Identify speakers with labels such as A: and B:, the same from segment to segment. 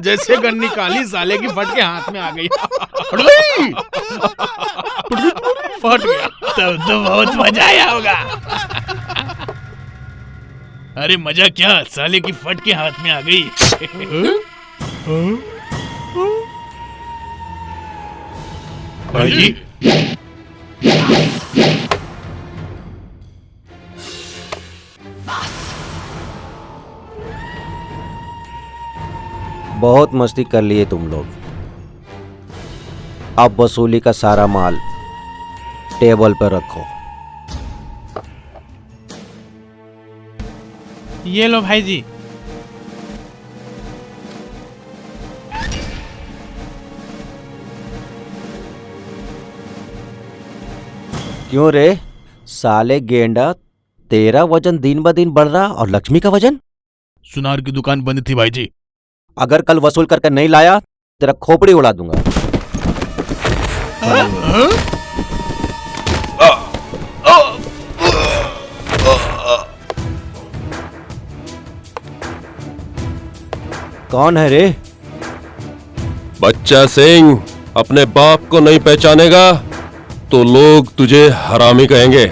A: जैसे गन निकाली साले की फट के हाथ में आ गई। फट गया।
B: तब तो बहुत मजा आया होगा। अरे मजा क्या, साले की फट के हाथ में आ गई। भाई जी,
C: बहुत मस्ती कर लिए तुम लोग। अब वसूली का सारा माल टेबल पर रखो।
A: ये लो भाई जी।
C: क्यों रे साले गेंडा, तेरा वजन दिन ब दिन बढ़ रहा और लक्ष्मी का वजन?
B: सुनार की दुकान बंद थी भाई जी।
C: अगर कल वसूल करके नहीं लाया तेरा खोपड़ी उड़ा दूंगा। कौन है रे?
D: बच्चा सिंह अपने बाप को नहीं पहचानेगा तो लोग तुझे हरामी कहेंगे।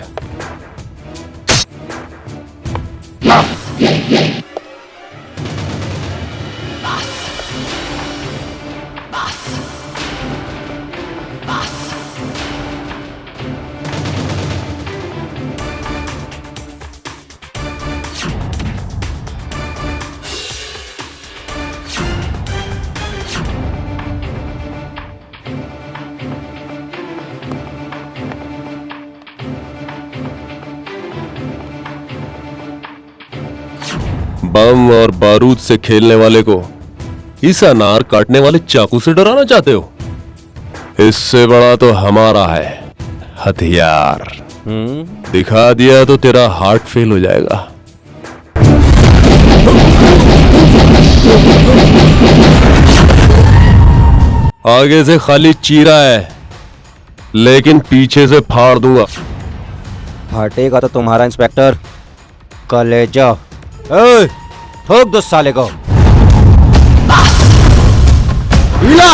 D: बम और बारूद से खेलने वाले को इस अनार काटने वाले चाकू से डराना चाहते हो? इससे बड़ा तो हमारा है हथियार। दिखा दिया तो तेरा हार्ट फेल हो जाएगा। आगे से खाली चीरा है, लेकिन पीछे से फाड़ दूंगा।
C: फाटेगा तो तुम्हारा इंस्पेक्टर कलेजा। ठोक दो साले को। हिला!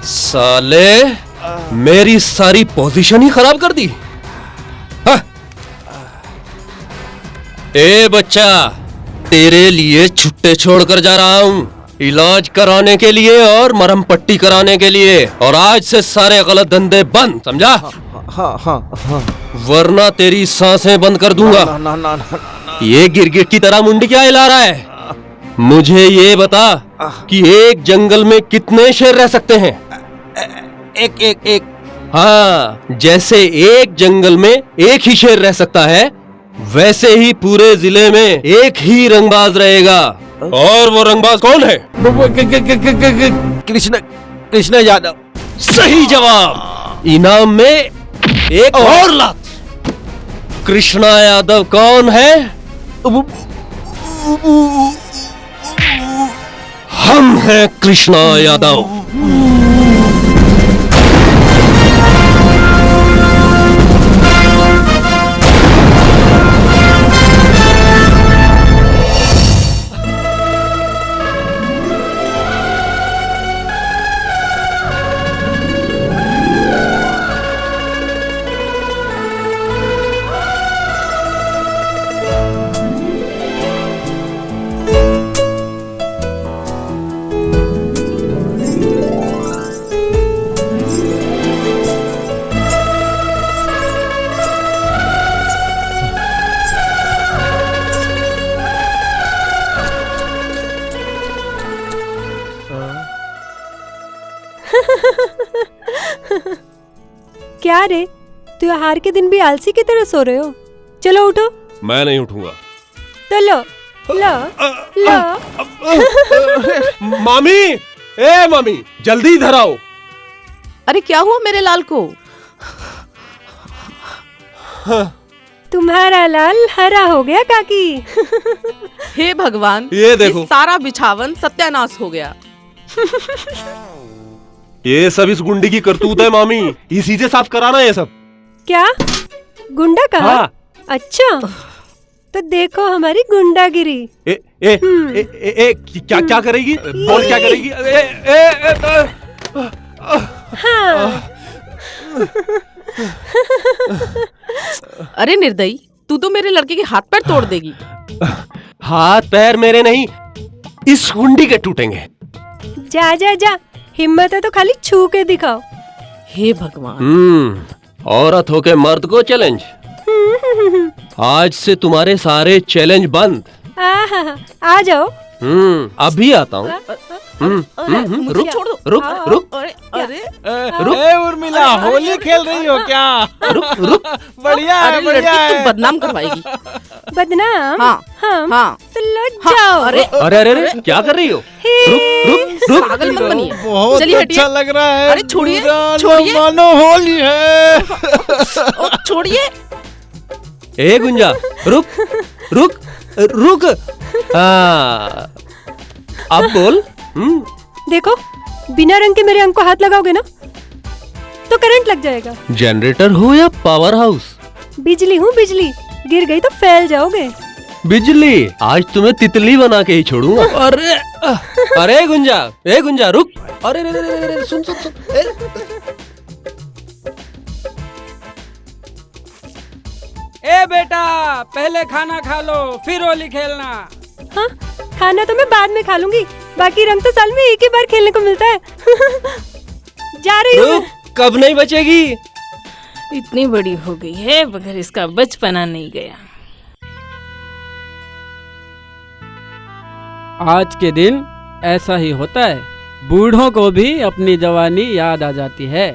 D: साले मेरी सारी पोजीशन ही खराब कर दी। ए बच्चा, तेरे लिए छुट्टे छोड़कर जा रहा हूँ, इलाज कराने के लिए और मरहम पट्टी कराने के लिए। और आज से सारे गलत धंधे बंद, समझा?
C: हाँ हाँ हाँ।
D: वरना तेरी सांसें बंद कर दूंगा।
C: ना ना ना ना।
D: ये गिरगिट की तरह मुंडी क्या हिला रहा है? मुझे ये बता कि एक जंगल में कितने शेर रह सकते हैं?
C: एक एक एक।
D: हाँ, जैसे एक जंगल में एक ही शेर रह सकता है, वैसे ही पूरे जिले में एक ही रंगबाज रहेगा। और वो रंगबाज कौन है?
C: कृष्ण कृष्ण यादव।
D: सही जवाब। इनाम में एक और लात। कृष्णा यादव कौन है? हम हैं कृष्णा यादव।
E: क्या रे, त्योहार के दिन भी आलसी की तरह सो रहे हो? चलो उठो।
D: मैं नहीं उठूंगा।
E: तो लो लो लो।
D: मामी, ए मामी, जल्दी इधर आओ।
F: अरे क्या हुआ मेरे लाल को?
E: तुम्हारा लाल हरा हो गया काकी।
F: हे भगवान,
D: ये देखो।
F: सारा बिछावन सत्यानाश हो गया।
D: ये सब इस गुंडी की करतूत है मामी, इसी से साफ कराना ये सब।
E: क्या गुंडा कहा?
D: हाँ।
E: अच्छा, तो देखो हमारी गुंडागिरी।
D: ए, ए, ए, ए, ए, क्या क्या करेगी? बोल क्या करेगी?
E: हाँ।
F: अरे निर्दयी, तू तो मेरे लड़के के हाथ पैर तोड़ देगी।
D: हाथ पैर मेरे नहीं, इस गुंडी के टूटेंगे।
E: जा जा जा, हिम्मत है तो खाली छू के दिखाओ।
F: हे भगवान।
D: औरत होके मर्द को चैलेंज। आज से तुम्हारे सारे चैलेंज बंद।
E: आ जाओ।
D: अभी आता हूँ।
F: मुझे छोड़ दो।
D: रुक रुक
F: अरे
A: ए उर्मिला, होली खेल रही हो क्या?
D: रुक।
A: बढ़िया है,
F: अरे
A: बढ़िया
F: लड़की
A: है।
F: तू बदनाम करवाएगी।
E: बदनाम?
F: हाँ हाँ।
E: तो लो जाओ।
F: अरे
D: अरे अरे क्या कर रही हो? रुक।
F: पागल मत बनिए।
A: बहुत
F: चलिए हटिए।
A: अच्छा लग रहा है।
F: अरे छोड़िए,
A: पूरा
F: छोड़िए।
A: मानो होली है।
F: छोड़िए।
D: ए गुंजा, रुक। हाँ, अब बोल।
E: देखो, बिना रंग के मेरे अंग को हाथ लगाओगे ना तो करंट लग जाएगा।
D: जनरेटर हो या पावर हाउस?
E: बिजली हूँ, बिजली। गिर गई तो फैल जाओगे।
D: बिजली, आज तुम्हें तितली बना के ही छोड़ूंगा। अरे गुंजा रुक। अरे सुन।
G: ए बेटा, पहले खाना खा लो फिर होली खेलना।
E: हाँ, खाना तो मैं बाद में खा लूंगी, बाकी रंग तो साल में एक ही बार खेलने को मिलता है। जा रही हूँ।
D: कब नहीं बचेगी?
H: इतनी बड़ी हो गई है मगर इसका बचपना नहीं गया।
G: आज के दिन ऐसा ही होता है, बूढ़ों को भी अपनी जवानी याद आ जाती है।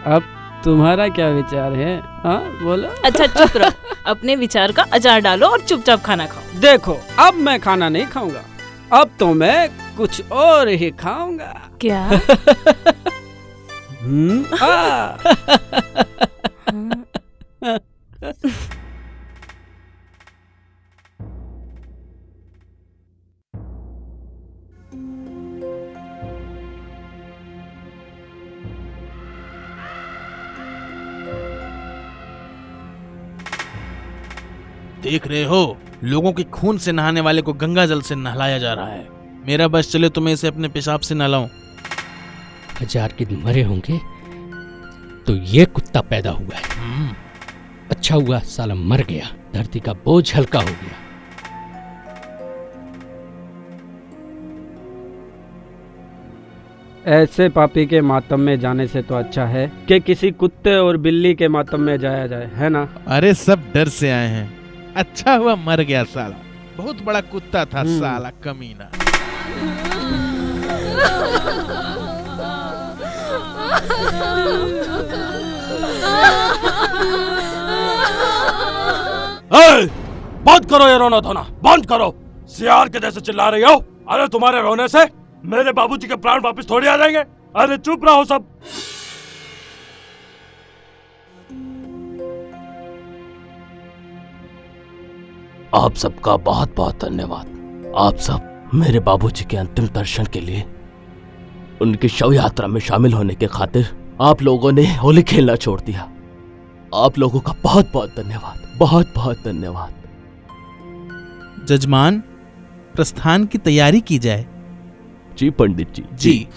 G: अब तुम्हारा क्या विचार है? हाँ बोलो।
H: अच्छा चुप रहो, अपने विचार का अचार डालो और चुपचाप खाना खाओ।
G: देखो, अब मैं खाना नहीं खाऊंगा, अब तो मैं कुछ और ही खाऊंगा।
H: क्या?
A: देख रहे हो, लोगों के खून से नहाने वाले को गंगा जल से नहलाया जा रहा है। मेरा बस चले तो मैं इसे अपने पेशाब से नहलाऊं।
I: 1000 के दिन मरे होंगे तो ये कुत्ता पैदा हुआ है। अच्छा हुआ साला मर गया, धरती का बोझ हल्का हो गया।
G: ऐसे पापी के मातम में जाने से तो अच्छा है कि किसी कुत्ते और बिल्ली के मातम में जाया जाए, है ना?
A: अरे सब डर से आए हैं। अच्छा हुआ मर गया साला, बहुत बड़ा कुत्ता था साला कमीना।
J: बंद करो ये रोना धोना, बंद करो। सियार के जैसे चिल्ला रही हो। अरे तुम्हारे रोने से मेरे बाबूजी के प्राण वापस थोड़ी आ जाएंगे। अरे चुप रहो सब।
I: आप सबका बहुत बहुत धन्यवाद। आप सब मेरे बाबूजी के अंतिम दर्शन के लिए, उनकी शव यात्रा में शामिल होने के खातिर आप लोगों ने होली खेलना छोड़ दिया। आप लोगों का बहुत बहुत धन्यवाद, बहुत बहुत धन्यवाद।
A: जजमान, प्रस्थान की तैयारी की जाए।
I: जी पंडित जी।
A: जी।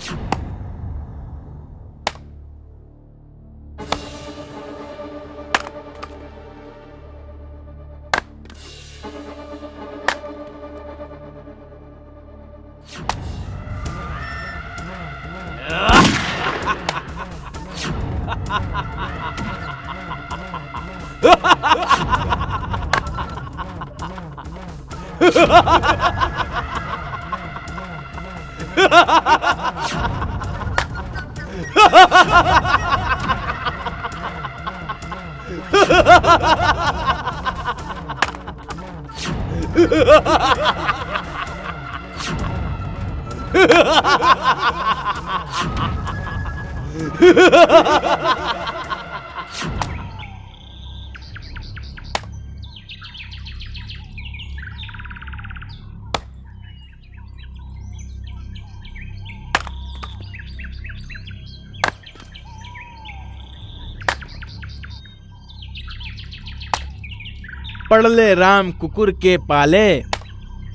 A: पढ़ ले राम कुकुर के पाले,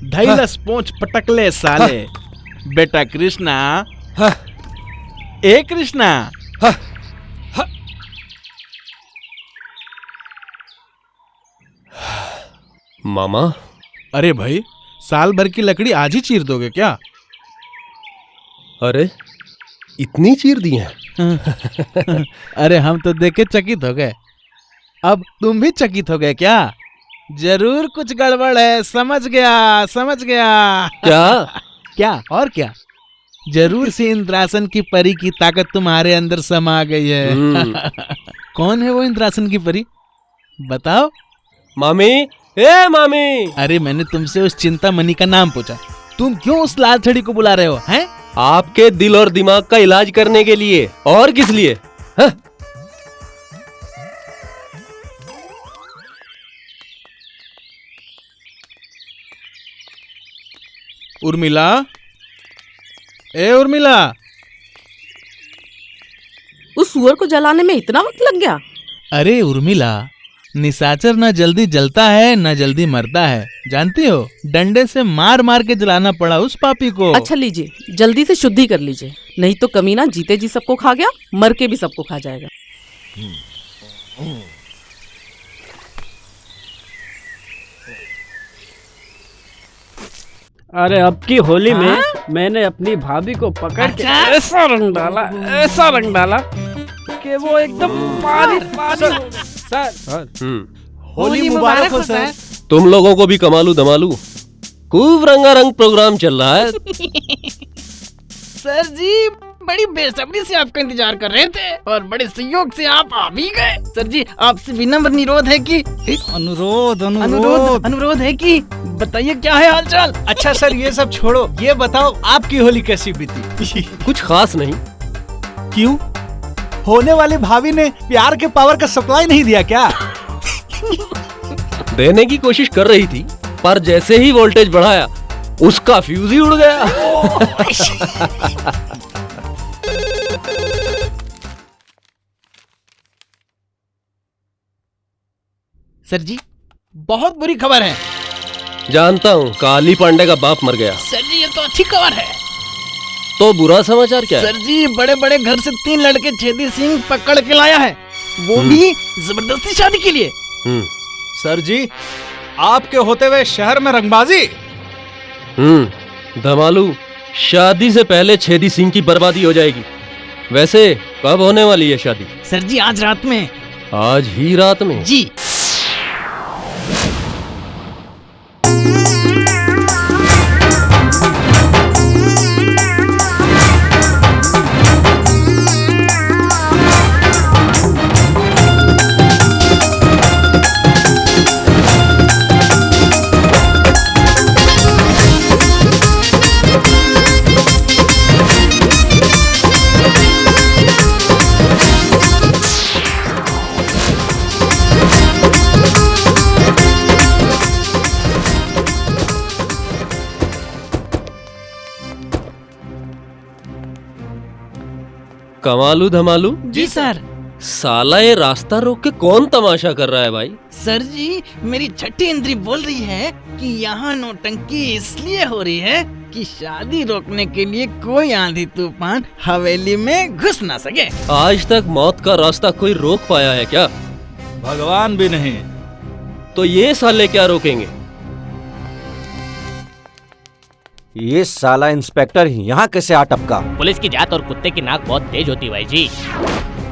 A: धैलस पोंछ पटकले साले। बेटा कृष्णा, ए कृष्णा,
D: मामा,
A: अरे भाई साल भर की लकड़ी आज ही चीर दोगे क्या?
D: अरे इतनी चीर दी हैं?
A: अरे हम तो देख के चकित हो गए, अब तुम भी चकित हो गए क्या? जरूर कुछ गड़बड़ है, समझ गया समझ गया। क्या और क्या? जरूर से इंद्रासन की परी की ताकत तुम्हारे अंदर समा गई है। कौन है वो इंद्रासन की परी, बताओ?
D: मामी, ए मामी।
A: अरे मैंने तुमसे उस चिंतामणि का नाम पूछा, तुम क्यों उस लाल छड़ी को बुला रहे हो? हैं?
D: आपके दिल और दिमाग का इलाज करने के लिए, और किस लिए? हा?
A: उर्मिला, ए उर्मिला।
F: उस सुअर को जलाने में इतना वक्त लग गया?
A: अरे उर्मिला, निशाचर न जल्दी जलता है न जल्दी मरता है, जानती हो? डंडे से मार मार के जलाना पड़ा उस पापी को।
F: अच्छा लीजिए, जल्दी से शुद्धि कर लीजिए, नहीं तो कमीना जीते जी सबको खा गया, मर के भी सबको खा जाएगा।
G: अरे अब की होली में मैंने अपनी भाभी को पकड़ के ऐसा रंग डाला कि वो एकदम पानी सर।
A: होली मुबारक हो सर।
D: तुम लोगों को भी कमालू धमालू खूब रंगारंग प्रोग्राम चल रहा है।
K: सर जी बड़ी बेसब्री से आपका इंतजार कर रहे थे और बड़े सहयोग से आप आ भी गए। सर जी आपसे विनम्र निरोध है कि अनुरोध है कि बताइए क्या है हालचाल?
L: अच्छा सर ये सब छोड़ो, ये बताओ आपकी होली कैसी बीती?
D: कुछ खास नहीं।
L: क्यों? होने वाली भाभी ने प्यार के पावर का सप्लाई नहीं दिया क्या?
D: देने की कोशिश कर रही थी, पर जैसे ही वोल्टेज बढ़ाया उसका फ्यूज ही उड़ गया।
K: सर जी बहुत बुरी खबर है।
D: जानता हूँ, काली पांडे का बाप मर गया।
K: सर जी ये तो अच्छी खबर है।
D: तो बुरा समाचार क्या है?
K: सर जी बड़े बड़े घर से 3 लड़के छेदी सिंह पकड़ के लाया है, वो भी जबरदस्ती शादी के लिए।
L: सर जी आपके होते हुए शहर में रंगबाजी।
D: धमालू, शादी से पहले छेदी सिंह की बर्बादी हो जाएगी। वैसे कब होने वाली है शादी?
K: सर जी आज रात में।
D: आज ही रात में?
K: जी।
D: कमालू धमालू।
K: जी सर।
D: साला ये रास्ता रोक के कौन तमाशा कर रहा है भाई?
K: सर जी मेरी छठी इंद्री बोल रही है कि यहाँ नौटंकी इसलिए हो रही है कि शादी रोकने के लिए कोई आंधी तूफान हवेली में घुस ना सके।
D: आज तक मौत का रास्ता कोई रोक पाया है क्या?
L: भगवान भी नहीं।
D: तो ये साले क्या रोकेंगे?
C: ये साला इंस्पेक्टर यहाँ कैसे आ टपका?
I: पुलिस की जात और कुत्ते की नाक बहुत तेज होती है भाई जी।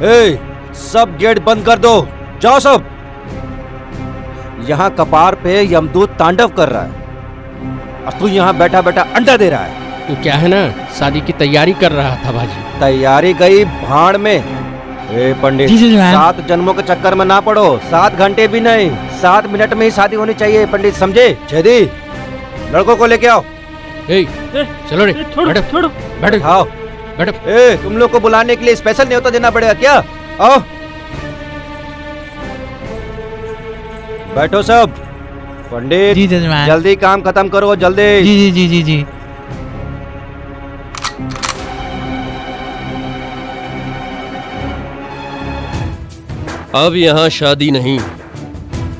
C: ए, सब गेट बंद कर दो, जाओ सब। यहाँ कपार पे यमदूत तांडव कर रहा है और तू यहाँ बैठा बैठा अंडा दे रहा है।
I: वो क्या है ना, शादी की तैयारी कर रहा था भाजी।
C: तैयारी गई भाड़ में। ए पंडित,
K: जी, जनाब।
C: 7 जन्मों के चक्कर में ना पड़ो। 7 घंटे भी नहीं, 7 मिनट में ही शादी होनी चाहिए पंडित, समझे? छेदी, लड़कों को लेके आओ।
I: चलो रे,
H: छोड़ो
I: बैठो
C: आओ।
I: बैठो।
C: ए, तुम लोग को बुलाने के लिए स्पेशल न्योता देना पड़ेगा क्या? आओ बैठो सब। पंडित
K: जी जजमान।
C: जल्दी काम खत्म करो, जल्दी।
K: जी जी जी जी जी।
D: अब यहाँ शादी नहीं,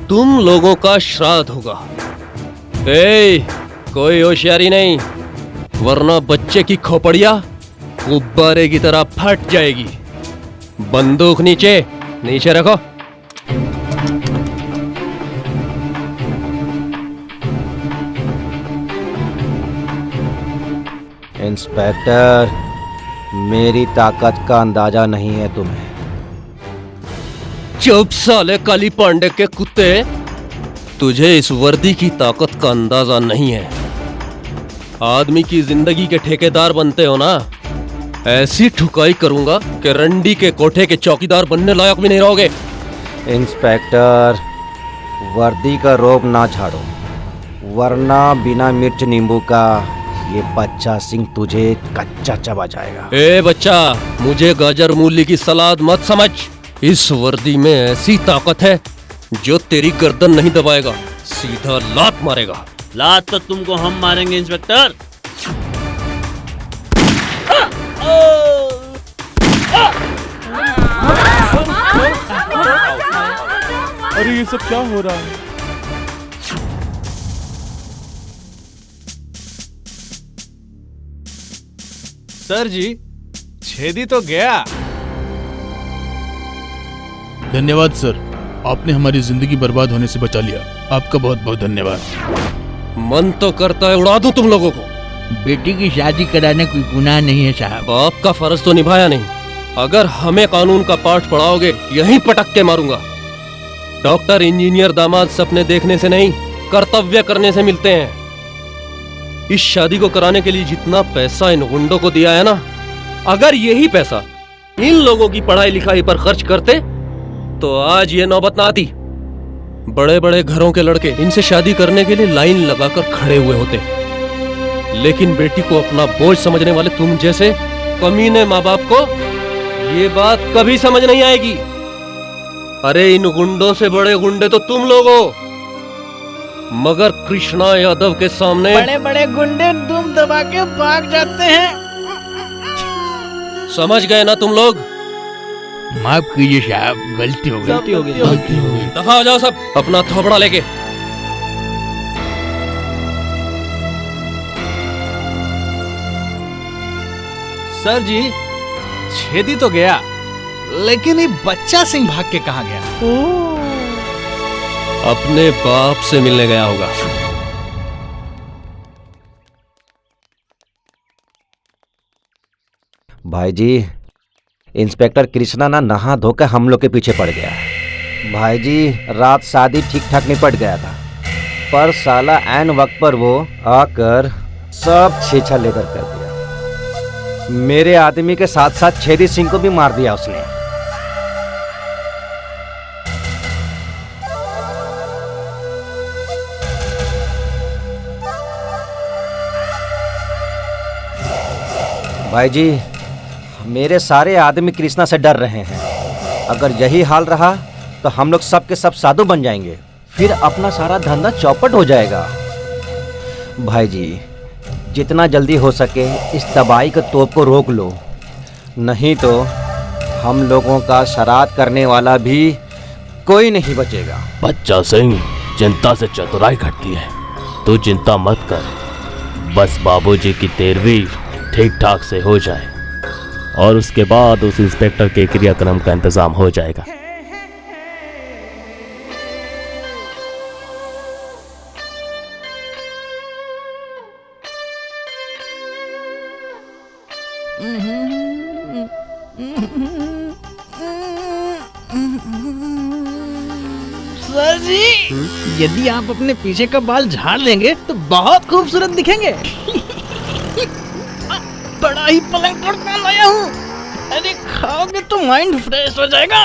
D: तुम लोगों का श्राद्ध होगा। कोई होशियारी नहीं, वरना बच्चे की खोपड़िया गुब्बारे की तरह फट जाएगी। बंदूक नीचे नीचे रखो।
C: इंस्पेक्टर, मेरी ताकत का अंदाजा नहीं है तुम्हें।
D: चुप साले काली पांडे के कुत्ते, तुझे इस वर्दी की ताकत का अंदाजा नहीं है। आदमी की जिंदगी के ठेकेदार बनते हो ना, ऐसी ठुकाई करूंगा कि रंडी के कोठे के चौकीदार बनने लायक भी नहीं रहोगे।
C: इंस्पेक्टर, वर्दी का रोब ना झाड़ो, वरना बिना मिर्च नींबू का ये बच्चा सिंह तुझे कच्चा चबा जाएगा।
D: ए बच्चा, मुझे गाजर मूली की सलाद मत समझ। इस वर्दी में ऐसी ताकत है जो तेरी गर्दन नहीं दबाएगा, सीधा लात मारेगा।
M: लात तो तुमको हम मारेंगे इंस्पेक्टर।
J: अरे ये सब क्या हो रहा है?
A: सर जी, छेदी तो गया।
B: धन्यवाद सर, आपने हमारी जिंदगी बर्बाद होने से बचा लिया। आपका बहुत बहुत धन्यवाद।
D: मन तो करता है उड़ा दूं तुम लोगों को।
K: बेटी की शादी कराना कोई गुनाह नहीं है साहब।
D: बाप का फर्ज तो निभाया नहीं। अगर हमें कानून का पाठ पढ़ाओगे, यहीं पटक के मारूंगा। डॉक्टर इंजीनियर दामाद सपने देखने से नहीं, कर्तव्य करने से मिलते हैं। इस शादी को कराने के लिए जितना पैसा इन गुंडों को दिया है ना, अगर यही पैसा इन लोगों की पढ़ाई लिखाई पर खर्च करते तो आज ये नौबत ना आती। बड़े बड़े घरों के लड़के इनसे शादी करने के लिए लाइन लगाकर खड़े हुए होते, लेकिन बेटी को अपना बोझ समझने वाले तुम जैसे कमीने माँ बाप को ये बात कभी समझ नहीं आएगी। अरे इन गुंडों से बड़े गुंडे तो तुम लोग हो, मगर कृष्णा यादव के सामने
K: बड़े बड़े गुंडे दुम दबा के भाग जाते हैं।
D: समझ गए ना तुम लोग?
K: माफ कीजिए साहब, गलती हो गई।
D: दफा हो जाओ सब अपना थोपड़ा लेके।
A: सर जी, छेदी तो गया, लेकिन ये बच्चा सिंह भाग के कहाँ गया?
D: अपने बाप से मिलने गया होगा।
C: भाई जी, इंस्पेक्टर कृष्णा ना नहा धोकर हम लोग के पीछे पड़ गया। भाई जी, रात शादी ठीक ठाक निपट गया था, पर साला ऐन वक्त पर वो आकर सब छेछा लेकर कर दिया। मेरे आदमी के साथ साथ छेदी सिंह को भी मार दिया उसने। भाई जी, मेरे सारे आदमी कृष्णा से डर रहे हैं। अगर यही हाल रहा तो हम लोग सब के सब साधु बन जाएंगे, फिर अपना सारा धंधा चौपट हो जाएगा। भाई जी, जितना जल्दी हो सके इस तबाही के तोप को रोक लो, नहीं तो हम लोगों का श्राद्ध करने वाला भी कोई नहीं बचेगा।
I: बच्चा सिंह, चिंता से चतुराई घटती है। तू चिंता मत कर, बस बाबूजी की 13वीं ठीक ठाक से हो जाए और उसके बाद उस इंस्पेक्टर के क्रियाक्रम का इंतजाम हो जाएगा।
K: सर जी, यदि आप अपने पीछे का बाल झाड़ लेंगे तो बहुत खूबसूरत दिखेंगे। शाही पलंग तोड़ लाया हूँ। अरे खाओगे तो माइंड फ्रेश हो जाएगा।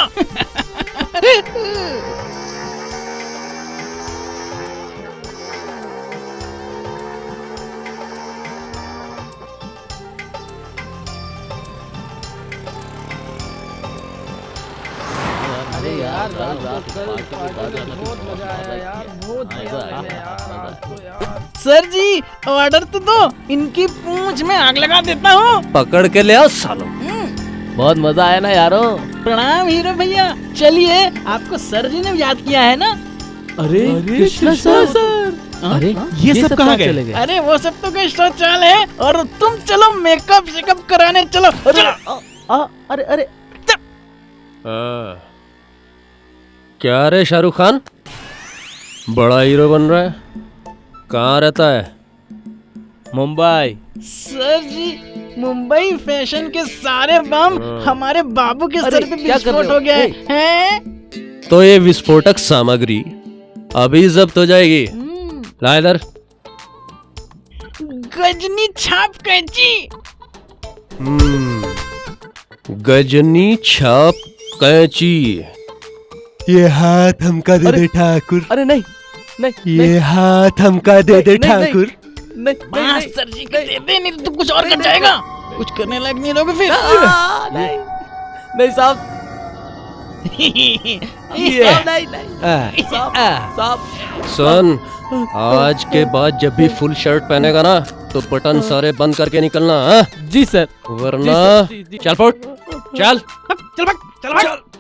G: अरे यार रात को कल बहुत मजा आया यार, बहुत मजा आया यार आज तो यार।
K: सर जी ऑर्डर तो दो, इनकी पूंछ में आग लगा देता हूँ।
I: पकड़ के ले आओ सालो। बहुत मजा आया ना यारो।
K: प्रणाम हीरो भैया। चलिए आपको सर जी ने याद किया है ना।
I: अरे कृष्णा सर। अरे
L: ये सब कहाँ गए?
K: अरे वो सब तो गेस्ट चाल है, और तुम चलो मेकअप शेकअप कराने चलो।
I: अरे अरे क्या रे शाहरुख खान, बड़ा हीरो बन रहा है, कहाँ रहता है? मुंबई।
K: सर जी मुंबई फैशन के सारे बम हमारे बाबू के सर पे विस्फोट हो गया है।
I: तो ये विस्फोटक सामग्री अभी जब्त हो जाएगी। ला इधर।
K: गजनी छाप कैंची।
I: गजनी छाप कैंची।
D: ये हाथ हमका दे दे ठाकुर।
I: अरे नहीं नहीं,
D: ये हाथ हमका दे दे ठाकुर।
K: मास्टर जी के दे दे, नहीं तो कुछ और कर जाएगा। कुछ करने लायक नहीं रहोगे फिर।
I: नहीं साहब। सुन, आज के बाद जब भी फुल शर्ट पहनेगा ना तो बटन सारे बंद करके निकलना। जी सर। वरना चल फुट। चल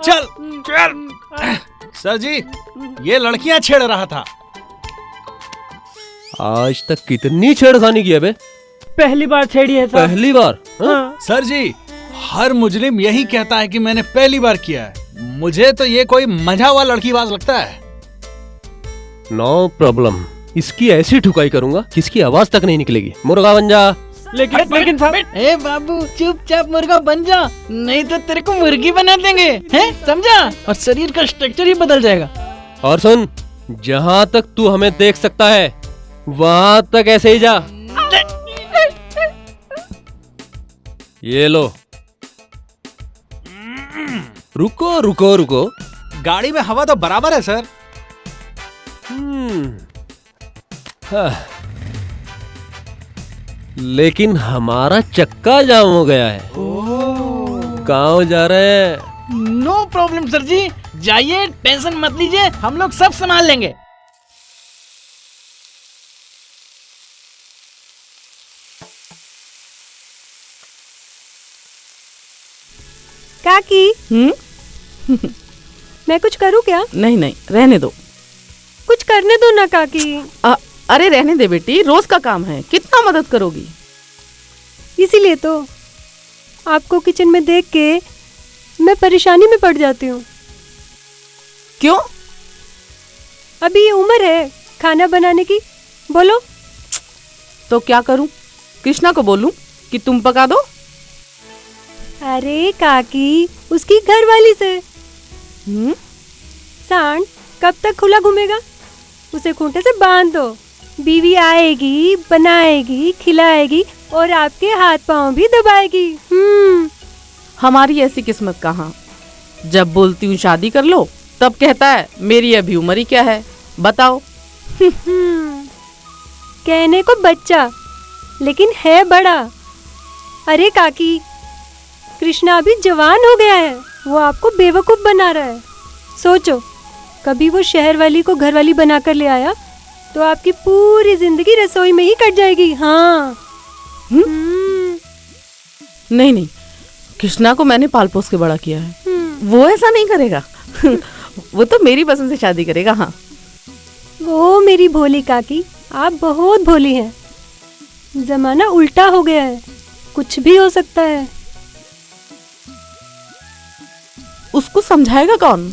L: चल। सर जी ये लड़कियां छेड़ रहा था।
I: आज तक कितनी छेड़खानी की है बे?
G: पहली बार छेड़ी है साहब।
I: पहली बार?
L: सर जी हर मुजरिम यही कहता है कि मैंने पहली बार किया है। मुझे तो ये कोई मजा हुआ लड़कीबाज लगता है।
I: नो प्रॉब्लम, इसकी ऐसी ठुकाई करूंगा जिसकी आवाज तक नहीं निकलेगी। मुर्गा बन जा।
G: लेकिन साहब।
K: ए बाबू चुपचाप मुर्गा बन जा, नहीं तो तेरे को मुर्गी बना देंगे, हैं समझा? और शरीर का स्ट्रक्चर ही बदल जाएगा।
I: और सुन, जहाँ तक तू हमें देख सकता है वहां तक ऐसे ही जा। ये लो। रुको रुको रुको।
L: गाड़ी में हवा तो बराबर है सर।
I: लेकिन हमारा चक्का जाम हो गया है। कहाँ जा रहे हैं?
K: नो प्रॉब्लम सर जी, जाइए, टेंशन मत लीजिए, हम लोग सब संभाल लेंगे।
E: काकी। मैं कुछ करूं क्या?
F: नहीं नहीं, रहने दो।
E: कुछ करने दो ना काकी।
F: अरे रहने दे बेटी, रोज का काम है, कितना मदद करोगी?
E: इसीलिए तो आपको किचन में देख के मैं परेशानी में पड़ जाती हूँ।
F: क्यों?
E: अभी ये उम्र है खाना बनाने की। बोलो।
F: तो क्या करूं? कृष्णा को बोलूं कि तुम पका दो?
E: अरे काकी, उसकी घरवाली से। सांड कब तक खुला घूमेगा? उसे खूंटे से बांध दो। बीवी आएगी, बनाएगी, खिलाएगी और आपके हाथ पांव भी दबाएगी।
F: हमारी ऐसी किस्मत कहाँ। जब बोलती हूँ शादी कर लो तब कहता है मेरी अभी उम्र ही क्या है, बताओ।
E: कहने को बच्चा लेकिन है बड़ा। अरे काकी, कृष्णा अभी जवान हो गया है, वो आपको बेवकूफ बना रहा है। सोचो, कभी वो शहर वाली को घर वाली बनाकर ले आया तो आपकी पूरी जिंदगी रसोई में ही कट जाएगी। हाँ।
F: नहीं नहीं, कृष्णा को मैंने पाल पोस के बड़ा किया है, वो ऐसा नहीं करेगा। वो तो मेरी पसंद से शादी करेगा। हाँ।
E: वो मेरी भोली काकी, आप बहुत भोली हैं। जमाना उल्टा हो गया है, कुछ भी हो सकता है।
F: उसको समझाएगा कौन?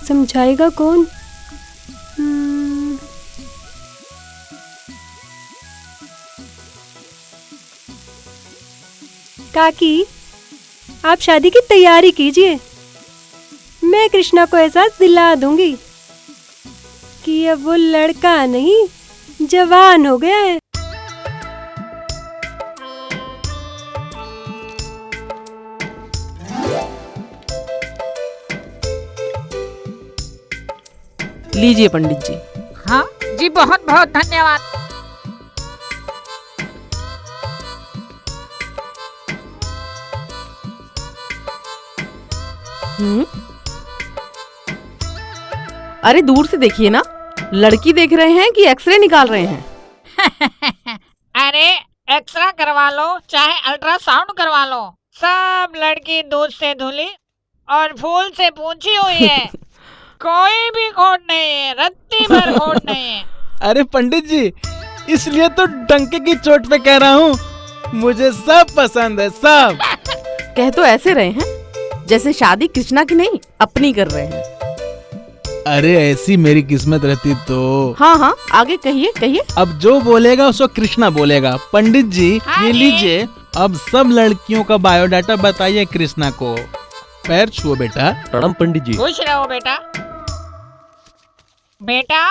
E: समझाएगा कौन? काकी, आप शादी की तैयारी कीजिए। मैं कृष्णा को एहसास दिला दूंगी कि अब वो लड़का नहीं जवान हो गया है।
F: लीजिए पंडित जी।
N: हाँ जी, बहुत बहुत धन्यवाद।
F: अरे दूर से देखिए ना, लड़की देख रहे हैं कि एक्सरे निकाल रहे हैं?
N: अरे एक्सरा करवा लो चाहे अल्ट्रासाउंड करवा लो, सब लड़की दूध से धुली और फूल से पूछी हुई है। कोई भी खोट नहीं है, रत्ती भर खोट नहीं है।
A: अरे पंडित जी, इसलिए तो डंके की चोट पे कह रहा हूँ, मुझे सब पसंद है, सब।
F: कह तो ऐसे रहे हैं जैसे शादी कृष्णा की नहीं अपनी कर रहे हैं।
A: अरे ऐसी मेरी किस्मत रहती तो।
F: हाँ हाँ, आगे कहिए कहिए।
A: अब जो बोलेगा उसको कृष्णा बोलेगा। पंडित जी ये लीजिए, अब सब लड़कियों का बायोडाटा बताइए कृष्णा को। पैर छुओ बेटा।
D: प्रणाम पंडित जी।
N: खुश रहो बेटा। बेटा,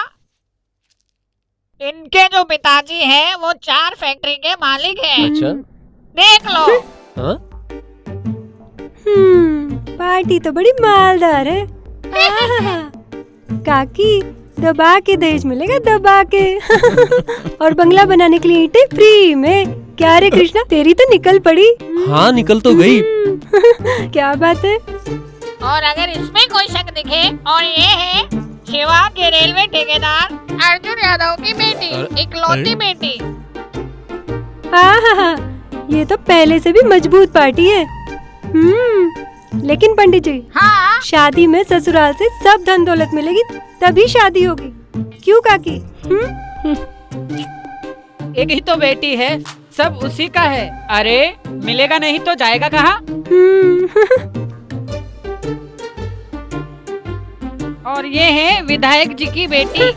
N: इनके जो पिताजी हैं वो 4 फैक्ट्री के मालिक हैं।
D: अच्छा,
N: देख लो।
D: हाँ?
E: पार्टी तो बड़ी मालदार है। काकी, दबा के दहेज मिलेगा, दबा के। और बंगला बनाने के लिए ईंटें फ्री में। क्या रे कृष्णा, तेरी तो निकल पड़ी।
D: हाँ निकल तो गई।
E: क्या बात है।
N: और अगर इसमें कोई शक दिखे, और ये है शिवा के रेलवे ठेकेदार अर्जुन यादव की बेटी, इकलौती बेटी।
E: हाँ, ये तो पहले से भी मजबूत पार्टी है। लेकिन पंडित जी,
N: हाँ?
E: शादी में ससुराल से सब धन दौलत मिलेगी, तभी शादी होगी। क्यों काकी?
H: एक ही तो बेटी है, सब उसी का है। अरे मिलेगा नहीं तो जाएगा कहाँ? और ये है विधायक जी की बेटी।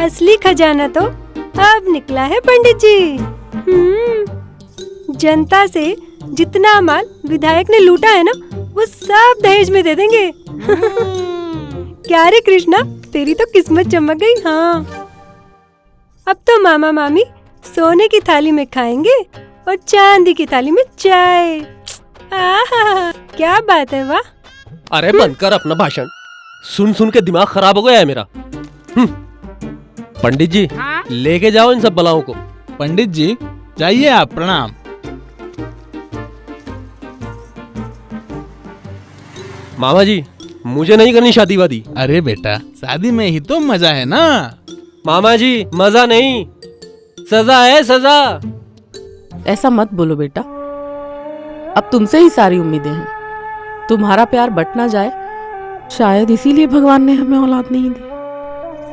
E: असली खजाना तो अब निकला है पंडित जी। जनता से जितना माल विधायक ने लूटा है ना, वो सब दहेज में दे देंगे। क्या रे कृष्णा, तेरी तो किस्मत चमक गई। हाँ, अब तो मामा मामी सोने की थाली में खाएंगे और चांदी की थाली में चाय। क्या बात है, वाह।
D: अरे बंद कर अपना भाषण, सुन सुन के दिमाग खराब हो गया है मेरा। पंडित जी,
N: हाँ?
D: लेके जाओ इन सब बलाओं को।
A: पंडित जी जाइए आप, प्रणाम।
D: मामा जी, मुझे नहीं करनी शादी वादी।
A: अरे बेटा, शादी में ही तो मजा है ना।
D: मामा जी, मजा नहीं, सजा है सजा।
F: ऐसा मत बोलो बेटा, अब तुमसे ही सारी उम्मीदें हैं। तुम्हारा प्यार बट ना जाए, शायद इसीलिए भगवान ने हमें औलाद नहीं दी।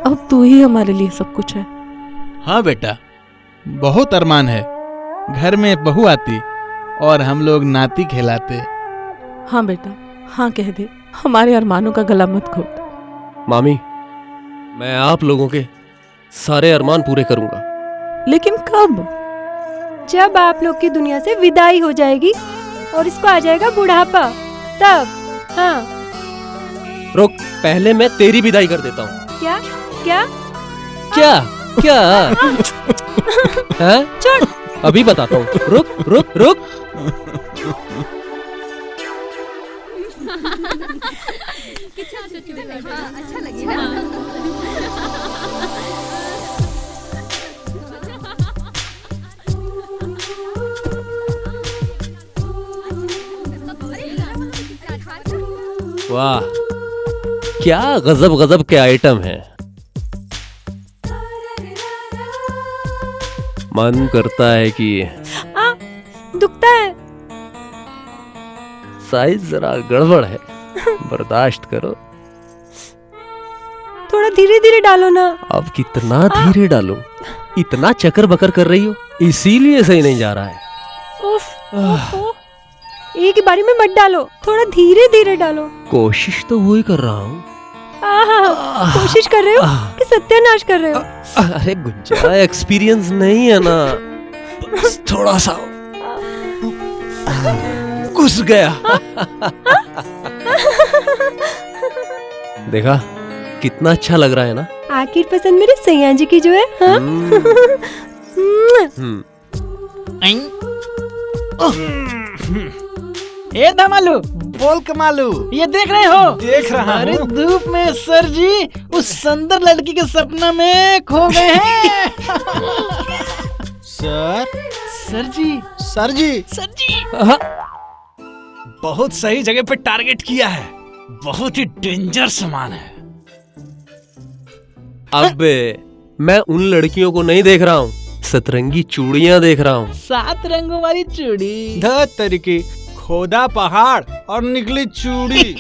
F: अब तू ही हमारे लिए सब कुछ है।
A: हाँ बेटा, बहुत अरमान है, घर में बहू आती और हम लोग नाती खिलाते।
F: हाँ बेटा, हाँ कह दे, हमारे अरमानों का गला मत घोट।
D: मामी, मैं आप लोगों के सारे अरमान पूरे करूंगा।
F: लेकिन कब?
E: जब आप लोग की दुनिया से विदाई हो जाएगी और इसको आ जाएगा बुढ़ापा, तब। हाँ।
D: रुक, पहले मैं तेरी विदाई कर देता हूँ।
E: क्या क्या
D: क्या क्या?
E: हैं? छोड़।
D: अभी बताता हूँ, रुक रुक रुक। वाह, क्या गजब गजब के आइटम हैं। मन करता है कि
E: दुखता है।
D: साइज जरा गड़बड़ है, बर्दाश्त करो।
E: थोड़ा धीरे धीरे डालो ना।
D: अब कितना धीरे डालूं? इतना चक्कर बकर कर रही हो, इसीलिए सही नहीं जा रहा है।
E: उफ, एक ही बारी में मत डालो, थोड़ा धीरे धीरे डालो।
D: कोशिश तो वही कर रहा हूँ।
E: कोशिश कर रहे हो कि सत्यानाश कर रहे हो?
D: अरे गुंजा, एक्सपीरियंस नहीं है ना, बस थोड़ा सा घुस गया। देखा कितना अच्छा लग रहा है ना।
E: आखिर पसंद मेरे सैया जी की जो है। हाँ?
K: ए धमालू,
L: बोल कमालू।
K: ये देख रहे हो?
L: देख रहा
K: अरे
L: हूँ।
K: धूप में सर जी उस सुंदर लड़की के सपना में खो गए हैं।
L: सर
K: सर जी,
L: सर जी,
K: सर जी।
L: बहुत सही जगह पे टारगेट किया है। बहुत ही डेंजर सामान है।
D: अब मैं उन लड़कियों को नहीं देख रहा हूँ, सतरंगी चूड़ियां देख रहा हूँ।
K: 7 रंगों वाली चूड़ी।
L: धत तरीके, खोदा पहाड़ और निकली चूड़ी।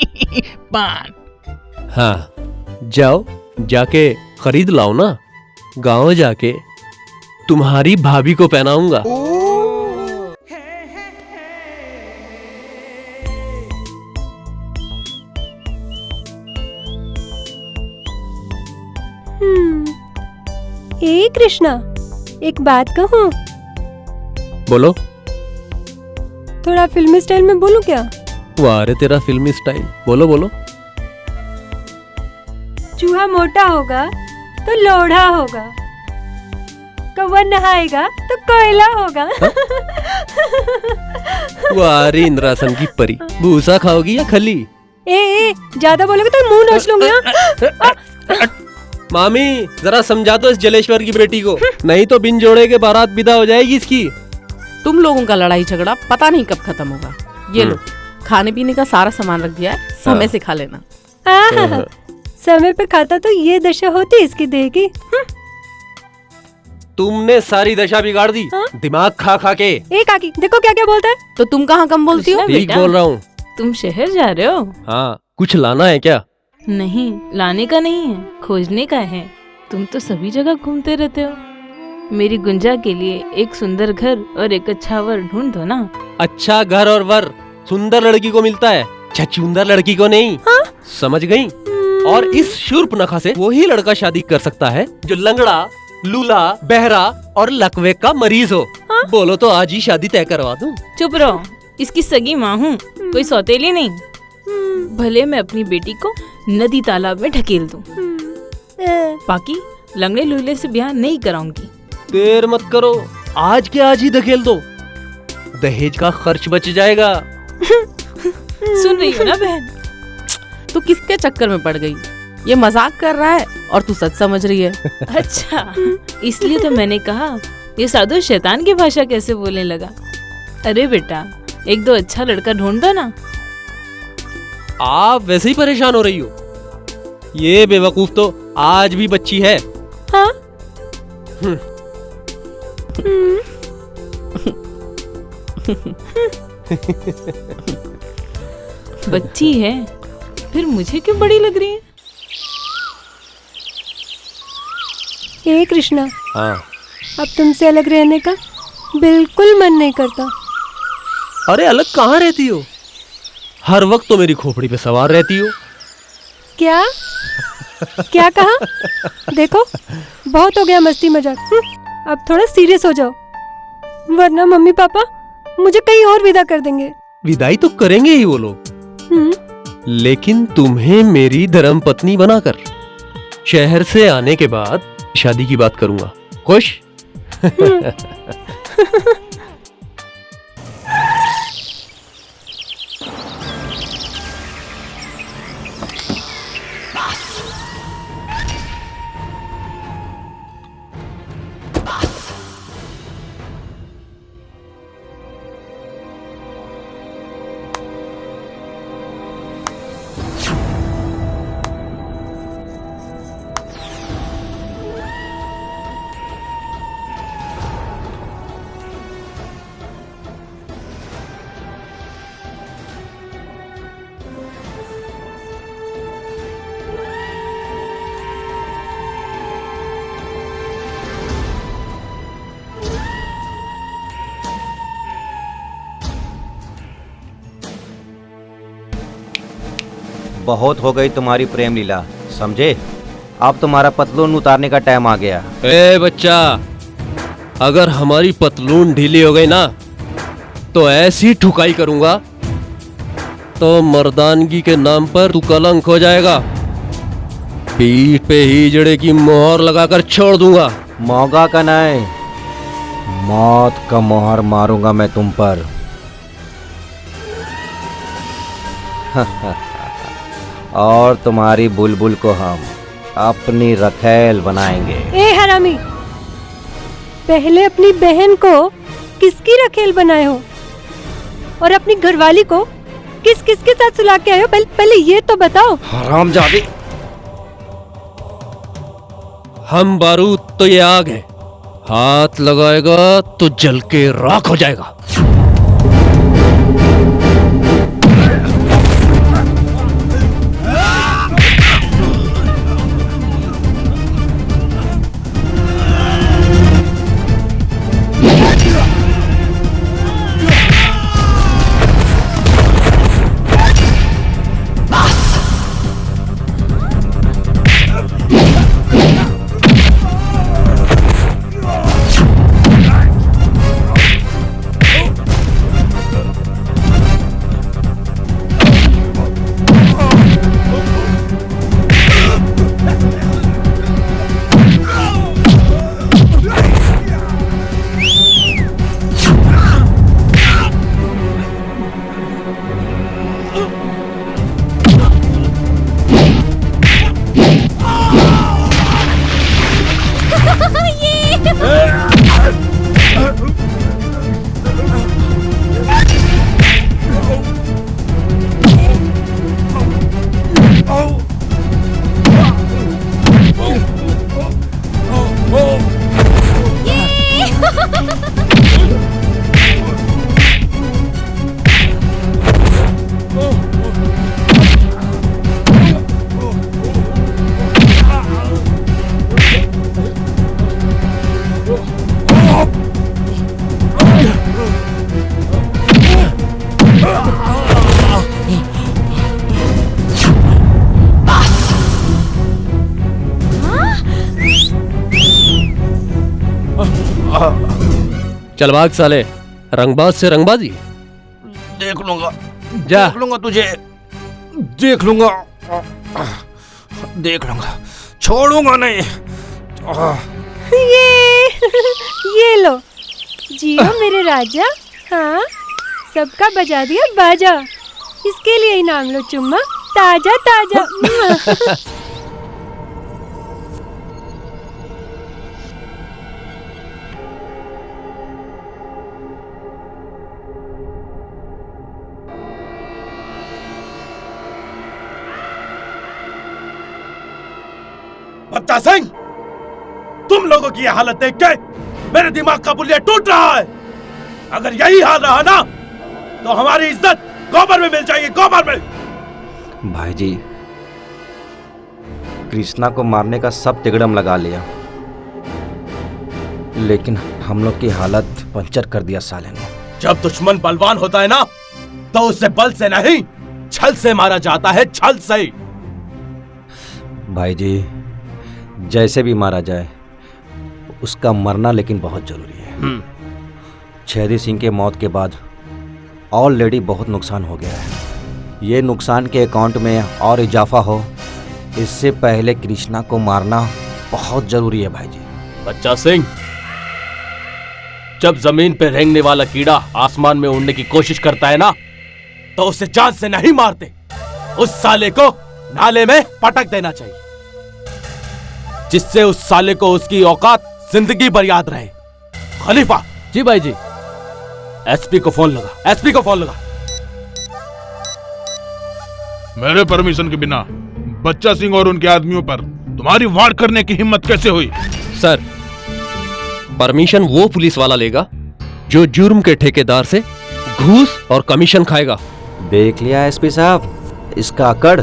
K: पान।
D: हाँ, जाओ जाके खरीद लाओ ना। गांव जाके तुम्हारी भाभी को पहनाऊंगा।
E: ए कृष्णा, एक बात कहूँ?
D: बोलो।
E: थोड़ा फिल्मी स्टाइल में बोलूं क्या?
D: वाह रे तेरा फिल्मी स्टाइल। बोलो बोलो।
E: चूहा मोटा होगा तो लोढ़ा होगा, कौवा नहाएगा तो कोयला होगा।
D: वाह रे इंद्रासन की परी, भूसा खाओगी या खली?
E: ए, ज्यादा बोलोगे तो मुंह नोच लूंगा।
D: मामी जरा समझा दो इस जलेश्वर की बेटी को, नहीं तो बिन जोड़े के बारात विदा हो जाएगी इसकी।
F: तुम लोगों का लड़ाई झगड़ा पता नहीं कब खत्म होगा। ये लो, खाने पीने का सारा सामान रख दिया है, समय से खा लेना।
E: समय पे खाता तो ये दशा होती इसकी देह की।
D: तुमने सारी दशा बिगाड़ दी, दिमाग खा खा के।
E: ए काकी, देखो क्या क्या बोलता है।
F: तो तुम कहाँ कम बोलती हो?
D: ठीक बोल रहा हूँ।
O: तुम शहर जा रहे हो?
D: हाँ, कुछ लाना है क्या?
O: नहीं, लाने का नहीं है, खोजने का है। तुम तो सभी जगह घूमते रहते हो। मेरी गुंजा के लिए एक सुंदर घर और एक अच्छा वर ढूंढ दो ना।
D: अच्छा घर और वर सुंदर लड़की को मिलता है, छछूंदर लड़की को नहीं। समझ गई? और इस शूर्पणखा से वही लड़का शादी कर सकता है जो लंगड़ा, लूला, बहरा और लकवे का मरीज हो। बोलो तो आज ही शादी तय करवा दूं।
O: चुप रहो, इसकी सगी माँ हूँ, कोई सौतेली नहीं। भले मैं अपनी बेटी को नदी तालाब में ढकेल दूं, बाकी लंगड़े लूले से ब्याह नहीं कराऊंगी।
D: देर मत करो, आज के आज ही धकेल दो, दहेज का खर्च बच जाएगा।
O: सुन रही हो ना बहन?
F: तू किसके चक्कर में पड़ गई? ये मजाक कर रहा है और तू सच समझ रही है।
O: अच्छा, इसलिए तो मैंने कहा ये साधु शैतान की भाषा कैसे बोलने लगा। अरे बेटा, एक दो अच्छा लड़का ढूंढ दो ना।
D: आप वैसे ही परेशान हो रही हो, ये बेवकूफ तो आज भी बच्ची है।
E: हाँ?
O: बच्ची है, फिर मुझे क्यों बड़ी लग रही है?
E: ए कृष्णा,
D: हाँ।
E: अब तुमसे अलग रहने का बिल्कुल मन नहीं करता।
D: अरे अलग कहाँ रहती हो? हर वक्त तो मेरी खोपड़ी पे सवार रहती हो।
E: क्या क्या कहा? देखो, बहुत हो गया मस्ती मजाक। अब थोड़ा सीरियस हो जाओ, वरना मम्मी पापा मुझे कहीं और विदा कर देंगे।
D: विदाई तो करेंगे ही वो लोग, लेकिन तुम्हें मेरी धर्मपत्नी बनाकर शहर से आने के बाद शादी की बात करूंगा। खुश?
C: बहुत हो गई तुम्हारी प्रेम लीला, समझे? अब तुम्हारा पतलून उतारने का टाइम आ गया।
D: ए बच्चा, अगर हमारी पतलून ढीली हो गई ना तो ऐसी ठुकाई करूंगा तो मर्दानगी के नाम पर तू कलंक हो जाएगा। पीठ पे हीजड़े की मोहर लगाकर छोड़ दूंगा।
C: मौका का नहीं, मौत का मोहर मारूंगा मैं तुम पर। और तुम्हारी बुलबुल को हम अपनी रखेल बनाएंगे।
E: ए हरामी, पहले अपनी बहन को किसकी रखेल बनाए हो और अपनी घरवाली को किसके साथ सुला के आए हो? पहले ये तो बताओ।
C: हरामजादी।
D: हम बारूद तो ये आग है, हाथ लगाएगा तो जल के राख हो जाएगा। चल भाग साले, रंगबाज से रंगबाजी।
J: देख लूंगा,
D: जा।
J: देख लूंगा तुझे, देख लूंगा, देख लूंगा, छोड़ूंगा नहीं।
E: ये लो, जियो मेरे राजा। हाँ, सबका बजा दिया बाजा। इसके लिए इनाम लो चुम्मा, ताजा ताजा।
J: बच्चा सिंह, तुम लोगों की ये हालत देख के मेरे दिमाग का पुलिया टूट रहा है। अगर यही हाल रहा ना तो हमारी इज्जत गोबर में मिल जाएगी, गोबर में।
C: भाई जी, कृष्णा को मारने का सब तिगड़म लगा लिया, लेकिन हम लोग की हालत पंचर कर दिया साले ने।
J: जब दुश्मन बलवान होता है ना तो उसे बल से नहीं छल से मारा जाता है, छल से।
C: भाई जी, जैसे भी मारा जाए उसका मरना लेकिन बहुत जरूरी है। छेदी सिंह के मौत के बाद ऑलरेडी बहुत नुकसान हो गया है। ये नुकसान के अकाउंट में और इजाफा हो, इससे पहले कृष्णा को मारना बहुत जरूरी है भाई जी।
D: बच्चा सिंह, जब जमीन पे रेंगने वाला कीड़ा आसमान में उड़ने की कोशिश करता है ना
J: तो उसे जान से नहीं मारते, उस साले को नाले में पटक देना चाहिए, जिससे उस साले को उसकी औकात जिंदगी भर याद रहे। खलीफा।
D: जी भाई जी।
J: एसपी को फोन लगा, एसपी को फोन लगा।
B: मेरे परमिशन के बिना बच्चा सिंह और उनके आदमियों पर तुम्हारी वार करने की हिम्मत कैसे हुई?
D: सर, परमिशन वो पुलिस वाला लेगा जो जुर्म के ठेकेदार से घूस और कमीशन खाएगा।
C: देख लिया एसपी साहब इसका अकड़।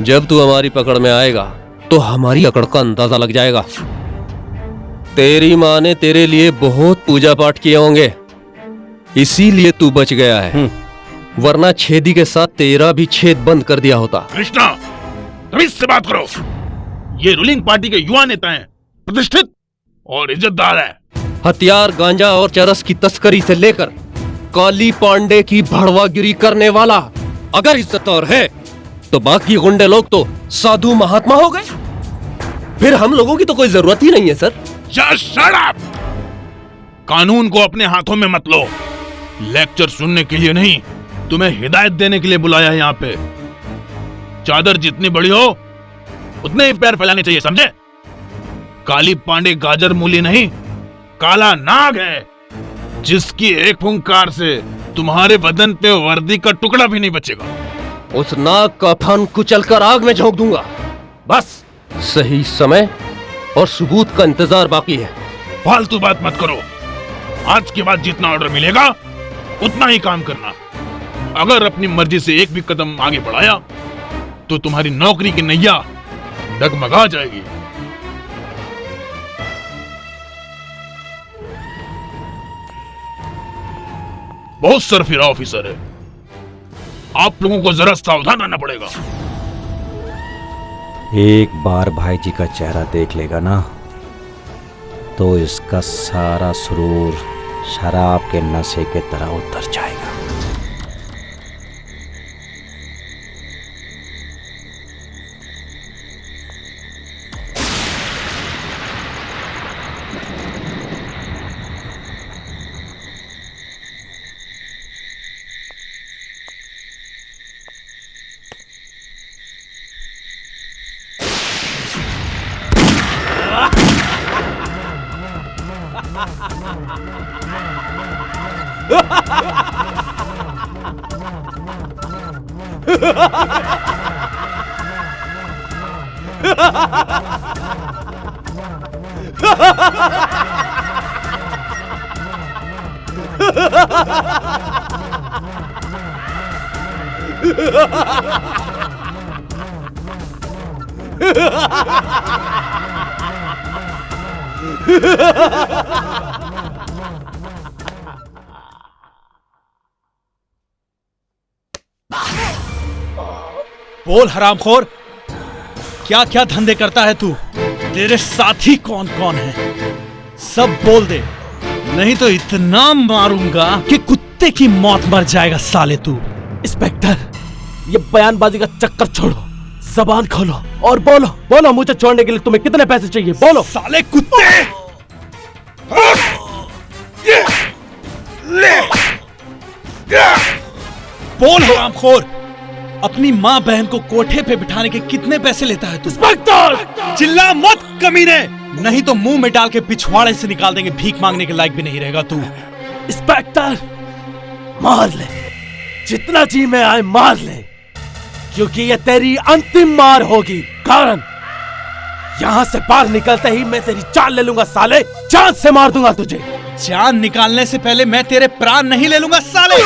D: जब तू हमारी पकड़ में आएगा तो हमारी अकड़ का अंदाजा लग जाएगा। तेरी माँ ने तेरे लिए बहुत पूजा पाठ किए होंगे, इसीलिए तू बच गया है, वरना छेदी के साथ तेरा भी छेद बंद कर दिया होता।
B: कृष्णा, तमीज से बात करो। ये रूलिंग पार्टी के युवा नेता हैं, प्रतिष्ठित और इज्जतदार है।
D: हथियार, गांजा और चरस की तस्करी से लेकर काली पांडे की भड़वागिरी करने वाला अगर इज्जतदार है तो बाकी गुंडे लोग तो साधु महात्मा हो गए। फिर हम लोगों की तो कोई जरूरत ही नहीं है सर।
B: Just shut up! कानून को अपने हाथों में मत लो। लेक्चर सुनने के लिए नहीं, तुम्हें हिदायत देने के लिए बुलाया है यहाँ पे। चादर जितनी बड़ी हो उतने ही पैर फैलाने चाहिए, समझे? काली पांडे गाजर मूली नहीं, काला नाग है, जिसकी एक फुंकार से तुम्हारे बदन पे वर्दी का टुकड़ा भी नहीं बचेगा।
D: उस नाग का फन कुचल कर आग में झोंक दूंगा। बस सही समय और सबूत का इंतजार बाकी है।
B: फालतू बात मत करो। आज के बाद जितना ऑर्डर मिलेगा उतना ही काम करना। अगर अपनी मर्जी से एक भी कदम आगे बढ़ाया तो तुम्हारी नौकरी की नैया डगमगा जाएगी। बहुत सरफिरा ऑफिसर है, आप लोगों को जरा सावधान रहना पड़ेगा।
C: एक बार भाई जी का चेहरा देख लेगा ना तो इसका सारा सुरूर शराब के नशे के तरह उतर जाएगा।
L: बोल हरामखोर, क्या क्या धंधे करता है तू? तेरे साथी कौन कौन है? सब बोल दे, नहीं तो इतना मारूंगा कि कुत्ते की मौत मर जाएगा साले तू।
I: इंस्पेक्टर, ये बयानबाजी का चक्कर छोड़ो, जबान खोलो और बोलो। बोलो, मुझे छोड़ने के लिए तुम्हें कितने पैसे चाहिए? बोलो।
L: साले कुत्ते! बोल हरामखोर, अपनी माँ बहन को कोठे पे बिठाने के कितने पैसे लेता है तू?
I: इंस्पेक्टर!
L: चिल्ला मत कमीने, नहीं तो मुंह में डाल के पिछवाड़े से निकाल देंगे। भीख मांगने के लायक भी नहीं रहेगा तू।
I: इंस्पेक्टर, मार ले, जितना जी में आए मार ले, क्योंकि ये तेरी अंतिम मार होगी। कारण यहाँ से बाहर निकलते ही मैं तेरी जान ले लूंगा साले, जान से मार दूंगा तुझे।
L: जान निकालने से पहले मैं तेरे प्राण नहीं ले लूंगा साले।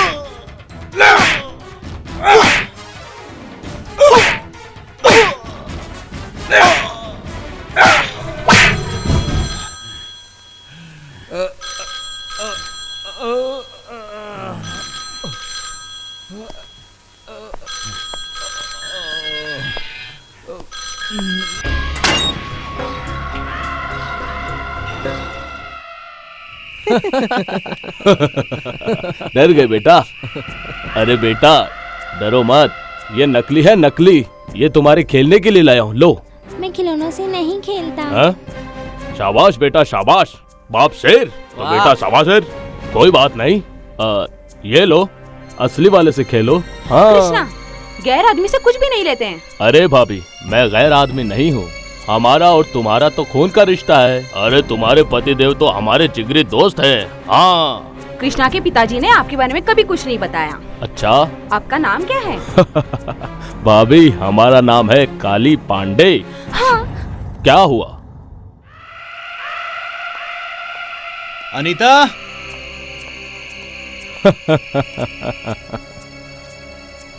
I: डर गए बेटा? अरे बेटा डरो मत, ये नकली है, नकली। ये तुम्हारे खेलने के लिए लाया हूँ, लो।
P: मैं खिलौनों से नहीं खेलता।
I: हाँ? शाबाश बेटा शाबाश, बाप शेर। तो बेटा शाबाश शेर, कोई बात नहीं। ये लो, असली वाले से खेलो। हाँ।
Q: कृष्णा, गैर आदमी से कुछ भी नहीं लेते हैं।
I: अरे भाभी, मैं गैर आदमी नहीं हूँ, हमारा और तुम्हारा तो खून का रिश्ता है। अरे तुम्हारे पतिदेव तो हमारे जिगरी दोस्त हैं। हाँ।
Q: कृष्णा के पिताजी ने आपके बारे में कभी कुछ नहीं बताया।
I: अच्छा,
Q: आपका नाम क्या है?
I: भाभी, हमारा नाम है काली पांडे।
Q: हाँ।
I: क्या हुआ?
L: अनीता।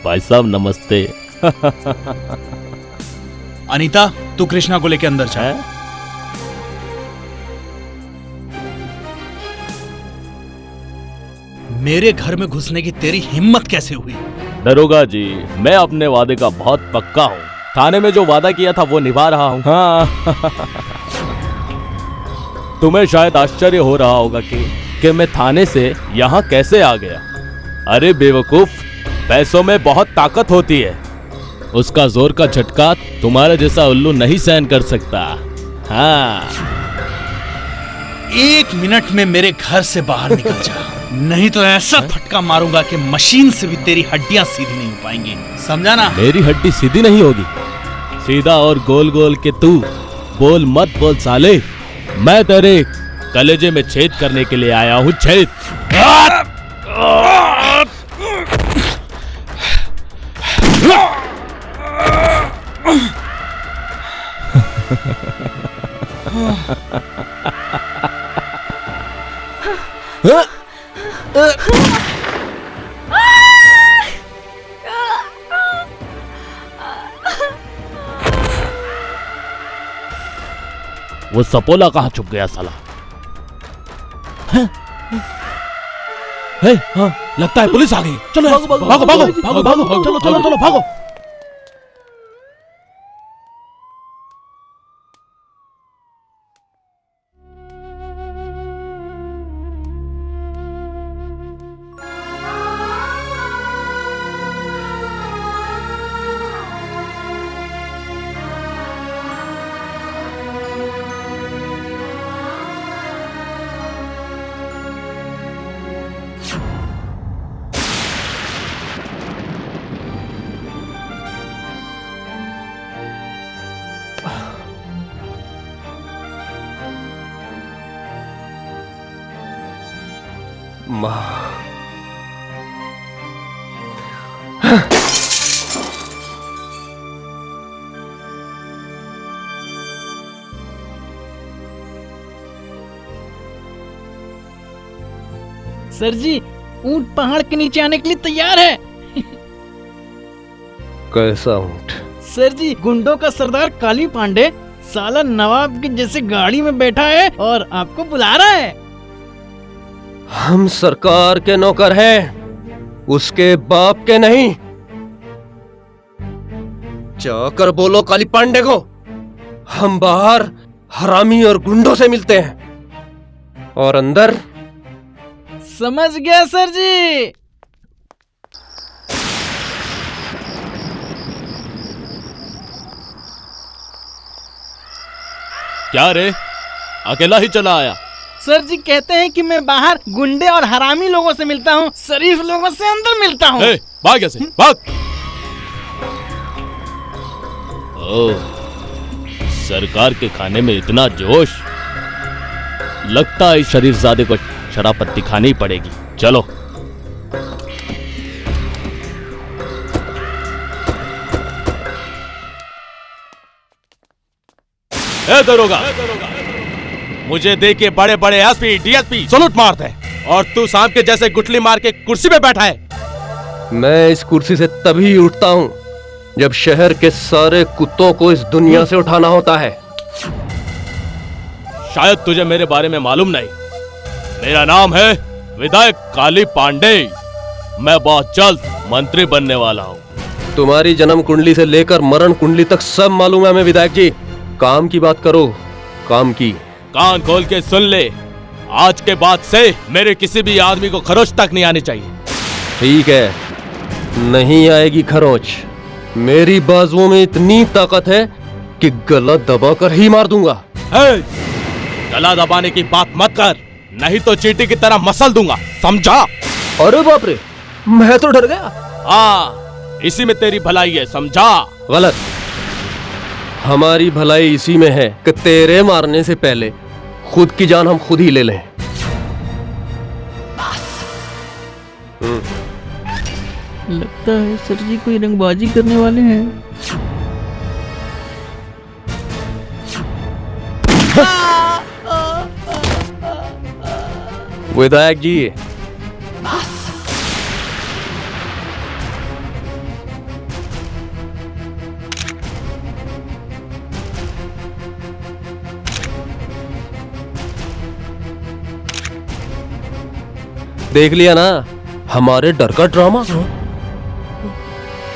I: भाई साहब नमस्ते।
L: अनीता, तू कृष्णा को लेके अंदर जा। मेरे घर में घुसने की तेरी हिम्मत कैसे हुई?
I: दरोगा जी, मैं अपने वादे का बहुत पक्का हूँ। थाने में जो वादा किया था वो निभा रहा हूँ। हाँ। तुम्हें शायद आश्चर्य हो रहा होगा कि मैं थाने से यहाँ कैसे आ गया। अरे बेवकूफ, पैसों में बहुत ताकत होती है, उसका जोर का झटका तुम्हारे जैसा उल्लू नहीं सहन कर सकता। हाँ।
L: 1 मिनट में मेरे घर से बाहर निकल जा। नहीं तो ऐसा फटका मारूंगा कि मशीन से भी तेरी हड्डियां सीधी नहीं हो पाएंगी, समझा ना?
I: मेरी हड्डी सीधी नहीं होगी, सीधा और गोल गोल के तू बोल मत बोल साले। मैं तेरे कलेजे में छेद करने के लिए आया हूँ, छेद। वो सपोला कहाँ छुप गया साला? हाँ, लगता है पुलिस आ गई। चलो भागो भागो भागो भागो, चलो चलो चलो भागो।
K: सर जी, ऊंट पहाड़ के नीचे आने के लिए तैयार है।
D: कैसा ऊंट?
K: सर जी, गुंडों का सरदार काली पांडे साला नवाब की जैसे गाड़ी में बैठा है और आपको बुला रहा है।
D: हम सरकार के नौकर हैं, उसके बाप के नहीं। जाकर बोलो काली पांडे को, हम बाहर हरामी और गुंडों से मिलते हैं और अंदर।
K: समझ गया सर जी।
I: क्या रे, अकेला ही चला आया?
K: सर जी कहते हैं कि मैं बाहर गुंडे और हरामी लोगों से मिलता हूँ, शरीफ लोगों से अंदर मिलता हूँ।
I: भाग ऐसे, भाग। ओह, सरकार के खाने में इतना जोश, लगता है इस शरीफजादे को शराफत दिखानी पड़ेगी। चलो। ए दरोगा, मुझे देखिए बड़े बड़े एसपी डीएसपी सलूट मारते हैं और तू सांप के जैसे गुटली मार के कुर्सी पे बैठा है।
D: मैं इस कुर्सी से तभी उठता हूं जब शहर के सारे कुत्तों को इस दुनिया से उठाना होता है।
I: शायद तुझे मेरे बारे में मालूम नहीं, मेरा नाम है विधायक काली पांडे। मैं बहुत जल्द मंत्री बनने वाला हूँ।
D: तुम्हारी जन्म कुंडली से लेकर मरण कुंडली तक सब मालूम है हमें विधायक जी। काम की बात करो, काम की।
I: कान खोल के सुन ले, आज के बाद से मेरे किसी भी आदमी को खरोच तक नहीं आनी चाहिए।
D: ठीक है, नहीं आएगी खरोच। मेरी बाजुओं में इतनी ताकत है कि गला दबाकर ही मार दूंगा।
I: गला दबाने की बात मत कर, नहीं तो चींटी की तरह मसल दूंगा, समझा?
D: अरे बाप रे, मैं तो डर गया।
I: हाँ, इसी में तेरी भलाई है, समझा?
D: गलत। हमारी भलाई इसी में है कि तेरे मारने से पहले खुद की जान हम खुद ही ले लें।
K: लगता है सर जी कोई रंगबाजी करने वाले हैं।
D: विधायक जी, देख लिया ना हमारे डर का ड्रामा।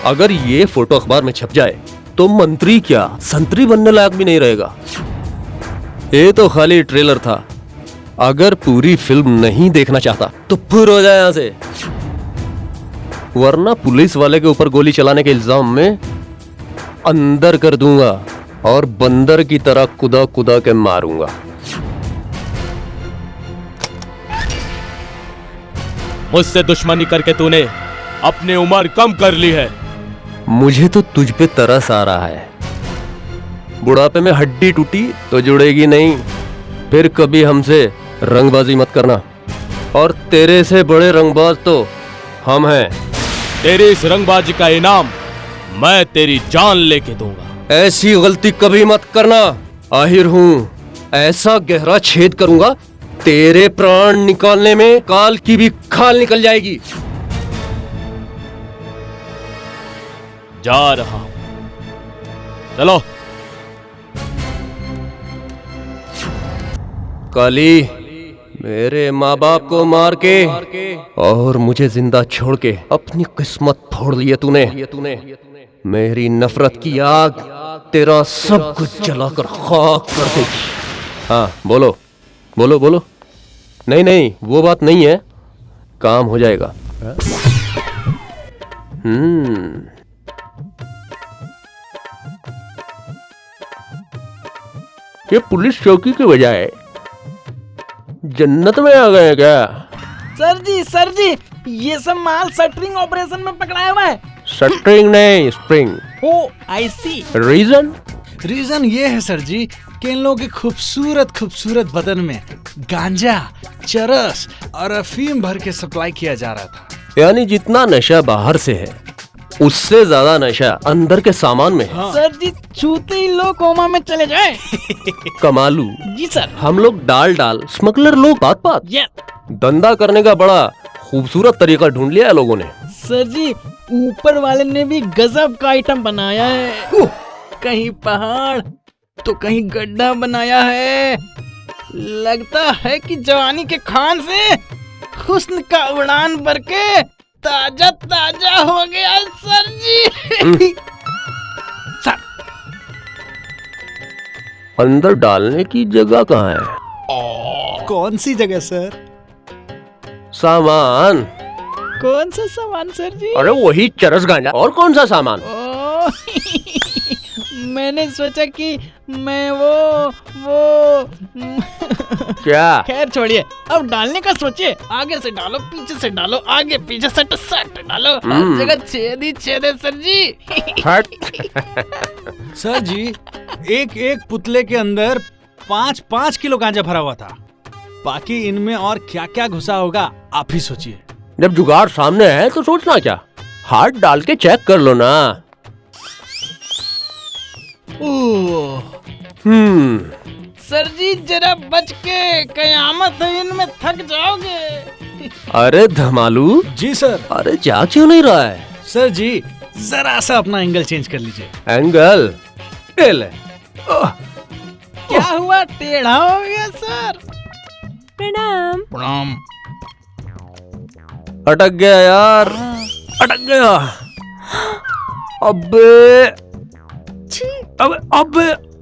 D: अगर ये फोटो अखबार में छप जाए तो मंत्री क्या संतरी बनने लायक भी नहीं रहेगा। ये तो खाली ट्रेलर था। अगर पूरी फिल्म नहीं देखना चाहता तो फिर हो जाए यहां से, वरना पुलिस वाले के ऊपर गोली चलाने के इल्जाम में अंदर कर दूंगा और बंदर की तरह कुदा कुदा के मारूंगा।
I: मुझसे दुश्मनी करके तूने अपनी उम्र कम कर ली है।
D: मुझे तो तुझ पे तरस आ रहा है। बुढ़ापे में हड्डी टूटी तो जुड़ेगी नहीं। फिर कभी हमसे रंगबाजी मत करना। और तेरे से बड़े रंगबाज तो हम हैं।
I: तेरी इस रंगबाजी का इनाम मैं तेरी जान लेके दूंगा।
D: ऐसी गलती कभी मत करना। आहिर हूं, ऐसा गहरा छेद करूंगा तेरे प्राण निकालने में काल की भी खाल निकल जाएगी।
I: जा रहा हूं, चलो।
D: काली, मेरे माँ बाप को मार के और मुझे जिंदा छोड़ के अपनी किस्मत फोड़ ली है तूने। मेरी नफरत की आग तेरा सब कुछ जलाकर खाक कर देगी। हाँ बोलो बोलो बोलो। नहीं नहीं, वो बात नहीं है, काम हो जाएगा। ये पुलिस चौकी की बजाय जन्नत में आ गए क्या?
K: सर जी ये सब माल शटरिंग ऑपरेशन में पकड़ाया हुआ है।
D: शटरिंग नहीं, स्प्रिंग।
K: ओ आई सी।
A: रीजन ये है सर जी कि इन लोगों के खूबसूरत बदन में गांजा, चरस और अफीम भर के सप्लाई किया जा रहा था।
D: यानी जितना नशा बाहर से है उससे ज्यादा नशा अंदर के सामान में है।
K: हाँ। सर जी छूते ही लोग कोमा में चले जाए।
D: कमालू
K: जी सर।
D: हम लोग डाल स्मगलर लोग बात धंधा करने का बड़ा खूबसूरत तरीका ढूंढ लिया है लोगों ने।
K: सर जी ऊपर वाले ने भी गजब का आइटम बनाया है। कहीं पहाड़ तो कहीं गड्ढा बनाया है। लगता है कि जवानी के खान से हुस्न का उड़ान भर के ताजा हो गया सर जी।
D: सर अंदर डालने की जगह कहाँ है?
A: कौन सी जगह सर?
D: सामान।
K: कौन सा सामान सर जी?
D: अरे वही चरस गांजा। और कौन सा सामान?
K: मैंने सोचा कि मैं वो
D: क्या?
K: खैर छोड़िए, अब डालने का सोचिए। आगे से डालो, पीछे से डालो, आगे पीछे सट डालो, हर जगह छेद ही छेद है सर जी।
A: सर जी एक पुतले के अंदर 5 किलो गांजा भरा हुआ था। बाकी इनमें और क्या क्या घुसा होगा आप ही सोचिए।
D: जब जुगाड़ सामने है तो सोचना क्या, हाथ डाल के चेक कर लो ना।
K: सर जी जरा बच के, कयामत है इनमें, थक जाओगे।
D: अरे धमालू।
A: जी सर।
D: अरे जा क्यों नहीं रहा है?
A: सर जी जरा सा अपना एंगल चेंज कर लीजिए।
D: एंगल?
K: क्या हुआ, टेढ़ा हो गया सर?
E: प्रणाम।
D: अटक गया यार, अटक गया। अबे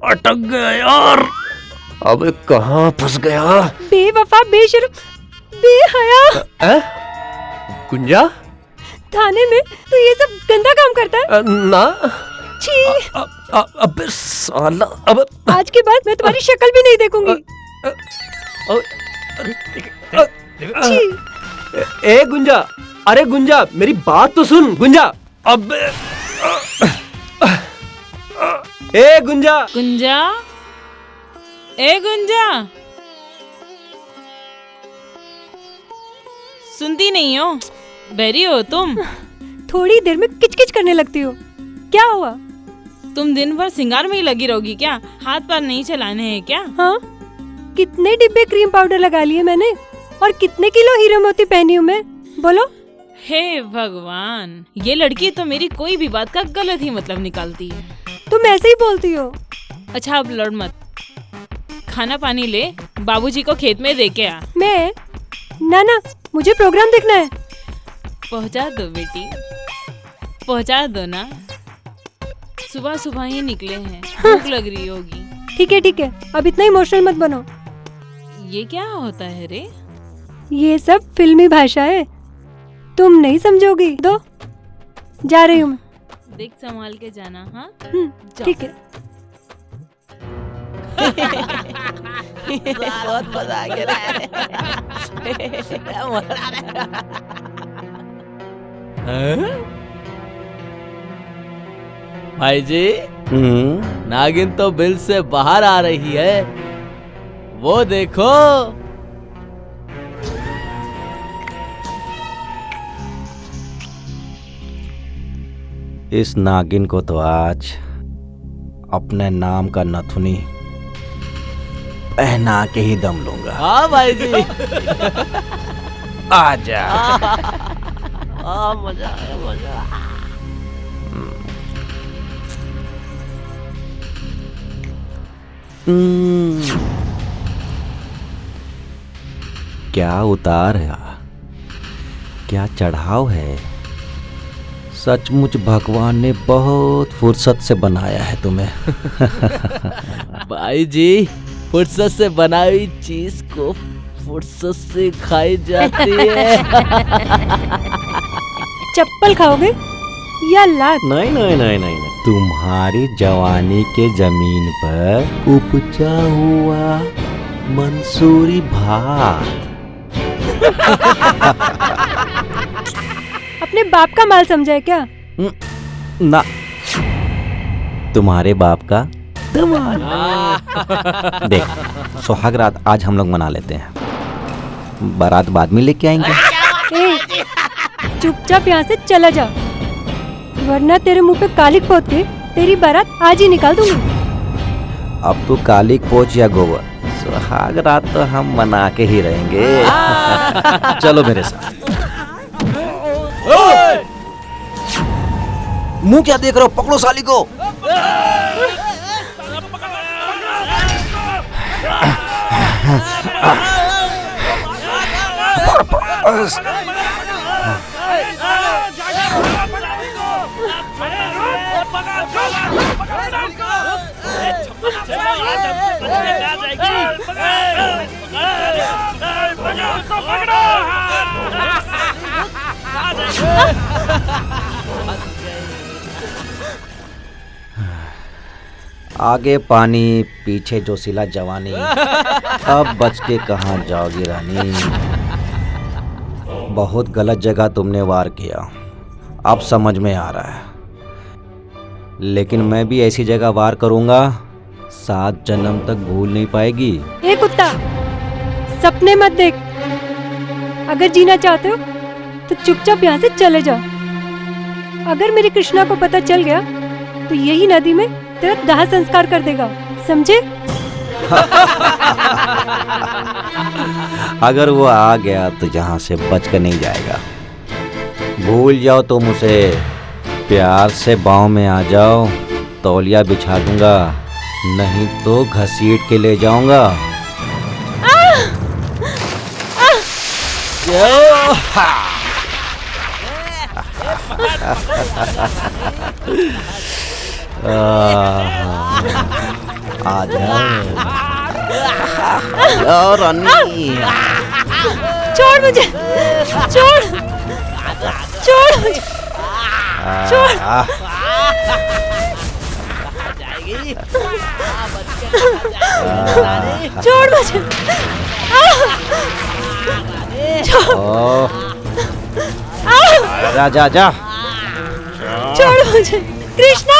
D: अटक गया यार। अबे कहाँ फंस गया?
E: बेवफा, बेशर्म, बेहया।
D: गुंजा
E: थाने में तो ये सब गंदा काम करता है
D: ना?
E: छी।
D: अबे साला, अब
E: आज के बाद मैं तुम्हारी शक्ल भी नहीं देखूंगी।
D: ए गुंजा, अरे गुंजा मेरी बात तो सुन। गुंजा, अबे ए गुंजा।
O: गुंजा, ए गुंजा, सुनती नहीं हो? बहरी हो तुम?
E: थोड़ी देर में किचकिच करने लगती हो। क्या हुआ?
O: तुम दिन भर सिंगार में ही लगी रहोगी क्या? हाथ पैर नहीं चलाने हैं क्या?
E: हाँ, कितने डिब्बे क्रीम पाउडर लगा लिए मैंने और कितने किलो हीरो मोती पहनी हूँ मैं, बोलो।
O: हे भगवान, ये लड़की तो मेरी कोई भी बात का गलत ही मतलब निकालती है।
E: तुम ऐसे ही बोलती हो।
O: अच्छा अब लड़ मत, खाना पानी ले, बाबूजी को खेत में दे के आ।
E: मैं? ना, मुझे प्रोग्राम देखना है।
O: पहुंचा दो बेटी, पहुंचा दो ना। सुबह सुबह ही निकले हैं, भूख लग रही होगी।
E: ठीक है, अब इतना इमोशनल मत बनो।
O: ये क्या होता है रे?
E: ये सब फिल्मी भाषा है, तुम नहीं समझोगी। दो, जा रही हूँ।
O: देख संभाल के जाना। हाँ
E: ठीक है।
K: बहुत मजा आ गया।
I: भाई जी, नागिन तो बिल से बाहर आ रही है, वो देखो।
C: इस नागिन को तो आज अपने नाम का नथुनी पहना के ही दम लूंगा।
I: हाँ भाई जी।
C: आजा।
I: मजा आया, मजा।
C: क्या उतार है, क्या चढ़ाव है। सचमुच भगवान ने बहुत फुर्सत से बनाया है तुम्हें।
I: भाई जी, फुर्सत से बनाई हुई चीज को फुर्सत से खाई जाती है।
E: चप्पल खाओगे या लात?
C: नहीं नहीं नहीं नहीं, तुम्हारी जवानी के जमीन पर उपजा हुआ मंसूरी भात।
E: अपने बाप का माल समझा है क्या?
C: ना, तुम्हारे बाप का धमाल। देख, सुहाग रात आज हम लोग मना लेते हैं, बारात बाद में लेके आएंगे।
E: चुपचाप यहाँ से चला जा, वरना तेरे मुंह पे कालिक पोत के तेरी बारात आज ही निकाल दूंगी।
C: अब तो कालिक पोच या गोबर, सुहाग रात तो हम मना के ही रहेंगे। चलो मेरे साथ। मुंह क्या देख रहे हो, पकड़ो साली को। आगे पानी पीछे जोशीला जवानी, अब बच के कहाँ जाओगी रानी। बहुत गलत जगह तुमने वार किया, अब समझ में आ रहा है। लेकिन मैं भी ऐसी जगह वार करूंगा 7 जन्म तक भूल नहीं पाएगी।
E: ए कुत्ता, सपने मत देख। अगर जीना चाहते हो तो चुपचाप यहाँ से चले जाओ। अगर मेरी कृष्णा को पता चल गया तो यही नदी में तेरा दाह संस्कार कर देगा, समझे?
C: अगर वो आ गया तो यहाँ से बच कर नहीं जाएगा। भूल जाओ तुम उसे, प्यार से बाहों में आ जाओ, तौलिया बिछा दूंगा, नहीं तो घसीट के ले जाऊंगा। आ जाओ रानी।
E: छोड़ मुझे, छोड़, छोड़ मुझे, छोड़। छोड़ मुझे,
C: जा जा जा।
E: छोड़ मुझे कृष्णा।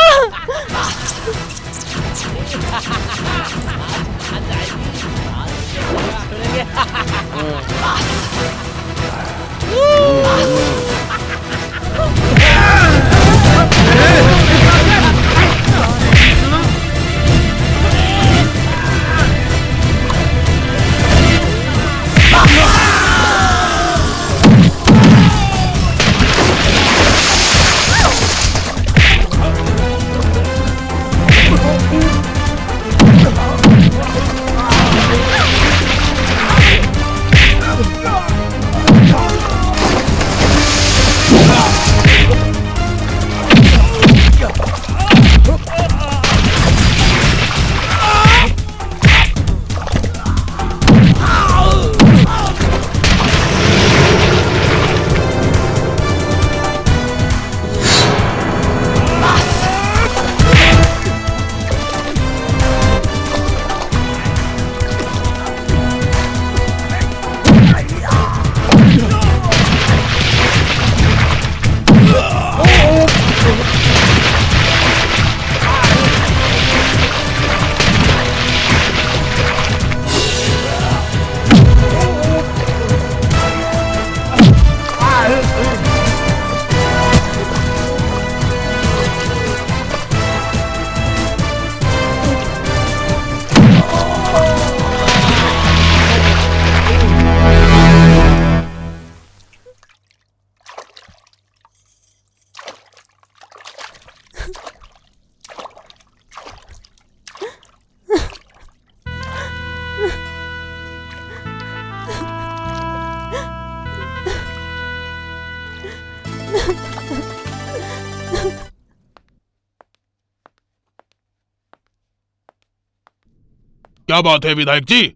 B: क्या बात है विधायक जी?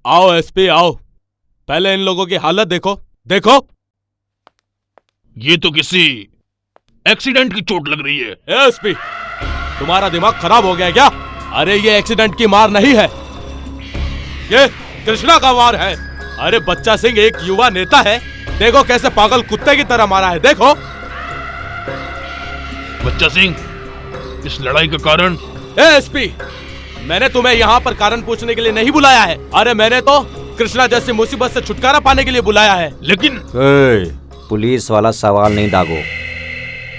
D: आओ एसपी आओ, पहले इन लोगों की हालत देखो। देखो,
B: ये तो किसी एक्सीडेंट की चोट लग रही है।
D: एसपी, तुम्हारा दिमाग खराब हो गया क्या? अरे ये एक्सीडेंट की मार नहीं है, ये कृष्णा का वार है। अरे बच्चा सिंह एक युवा नेता है, देखो कैसे पागल कुत्ते की तरह मारा है। देखो
B: बच्चा सिंह, इस लड़ाई का कारण?
D: एसपी, मैंने तुम्हें यहाँ पर कारण पूछने के लिए नहीं बुलाया है। अरे मैंने तो कृष्णा जैसी मुसीबत से छुटकारा पाने के लिए बुलाया है।
B: लेकिन
C: पुलिस वाला सवाल नहीं दागो,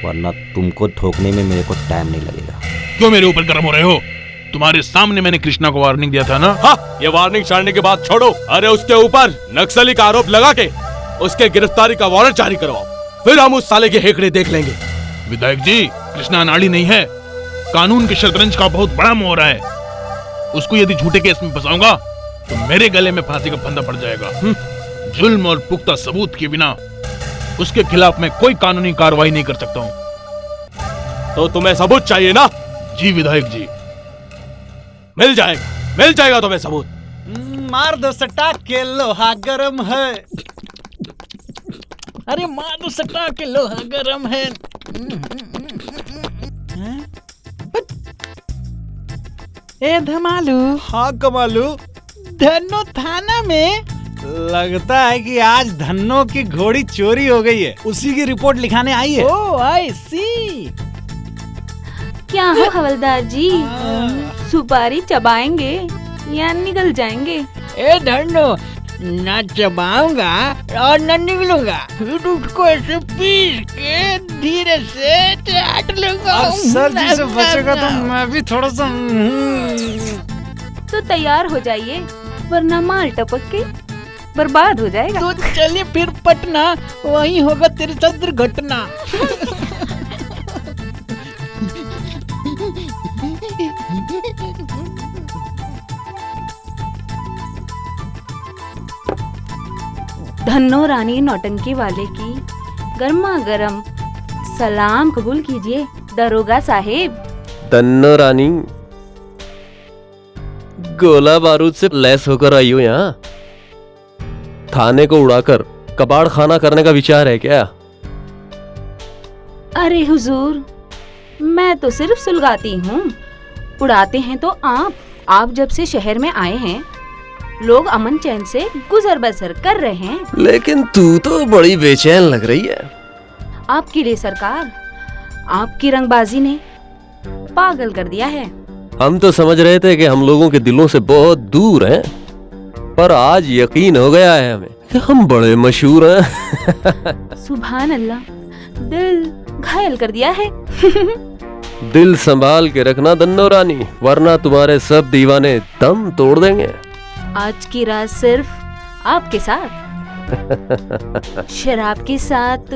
C: वरना तुमको ठोकने में मेरे को टाइम नहीं लगेगा।
B: क्यों मेरे ऊपर गर्म हो रहे हो? तुम्हारे सामने मैंने कृष्णा को वार्निंग दिया था ना।
D: हाँ, ये वार्निंग छाड़ने के बाद छोड़ो। अरे उसके ऊपर नक्सली का आरोप लगा के उसके गिरफ्तारी का वारंट जारी करवाओ, फिर हम उस साले के हेकड़े देख लेंगे।
B: विधायक जी, कृष्णा अनाड़ी नहीं है, कानून के शतरंज का बहुत बड़ा मोहरा है। उसको यदि झूठे केस में फंसाऊंगा तो मेरे गले में फांसी का फंदा पड़ जाएगा। जुल्म और पुख्ता सबूत के बिना उसके खिलाफ मैं कोई कानूनी कार्रवाई नहीं कर सकता हूँ।
D: तो तुम्हें सबूत चाहिए ना?
B: जी विधायक जी,
D: मिल जाएगा तुम्हें सबूत।
K: मार दो सटा के लोहा गरम है। अरे मार दो सटा के लोहा गरम है। ए धमालू।
L: हाँ कमालू।
K: धन्नो थाना में
L: लगता है कि आज धन्नो की घोड़ी चोरी हो गई है, उसी की रिपोर्ट लिखाने आई है।
K: ओह आई सी।
Q: क्या हो हवलदार जी, सुपारी चबाएंगे या निगल जाएंगे?
K: ए धन्नो, ना चबाऊंगा और न निगलूंगा, फिर उसको ऐसे पीस के धीरे से चाट लूंगा।
L: सर जी से बचेगा तो मैं भी थोड़ा सा।
Q: तो तैयार हो जाइए, वरना माल टपक के बर्बाद हो जाएगा।
K: तो चलिए फिर पटना, वहीं होगा तेरे साथ दुर्घटना।
Q: धन्नो रानी नौटंकी वाले की गर्मा गर्म सलाम कबूल कीजिए दरोगा साहेब।
D: धन्नो रानी गोला बारूद से लैस होकर आई हो यहाँ? थाने को उड़ाकर कबाड़ खाना करने का विचार है क्या?
Q: अरे हुजूर, मैं तो सिर्फ सुलगाती हूँ, उड़ाते हैं तो आप जब से शहर में आए हैं लोग अमन चैन से गुजर बसर कर रहे हैं।
D: लेकिन तू तो बड़ी बेचैन लग रही है।
Q: आपके लिए सरकार, आपकी रंगबाजी ने पागल कर दिया है।
D: हम तो समझ रहे थे कि हम लोगों के दिलों से बहुत दूर हैं, पर आज यकीन हो गया है हमें कि हम बड़े मशहूर हैं।
Q: सुभान अल्लाह, दिल घायल कर दिया है।
D: दिल संभाल के रखना धन्नो रानी, वरना तुम्हारे सब दीवाने दम तोड़ देंगे।
Q: आज की रात सिर्फ आपके साथ, शराब के साथ।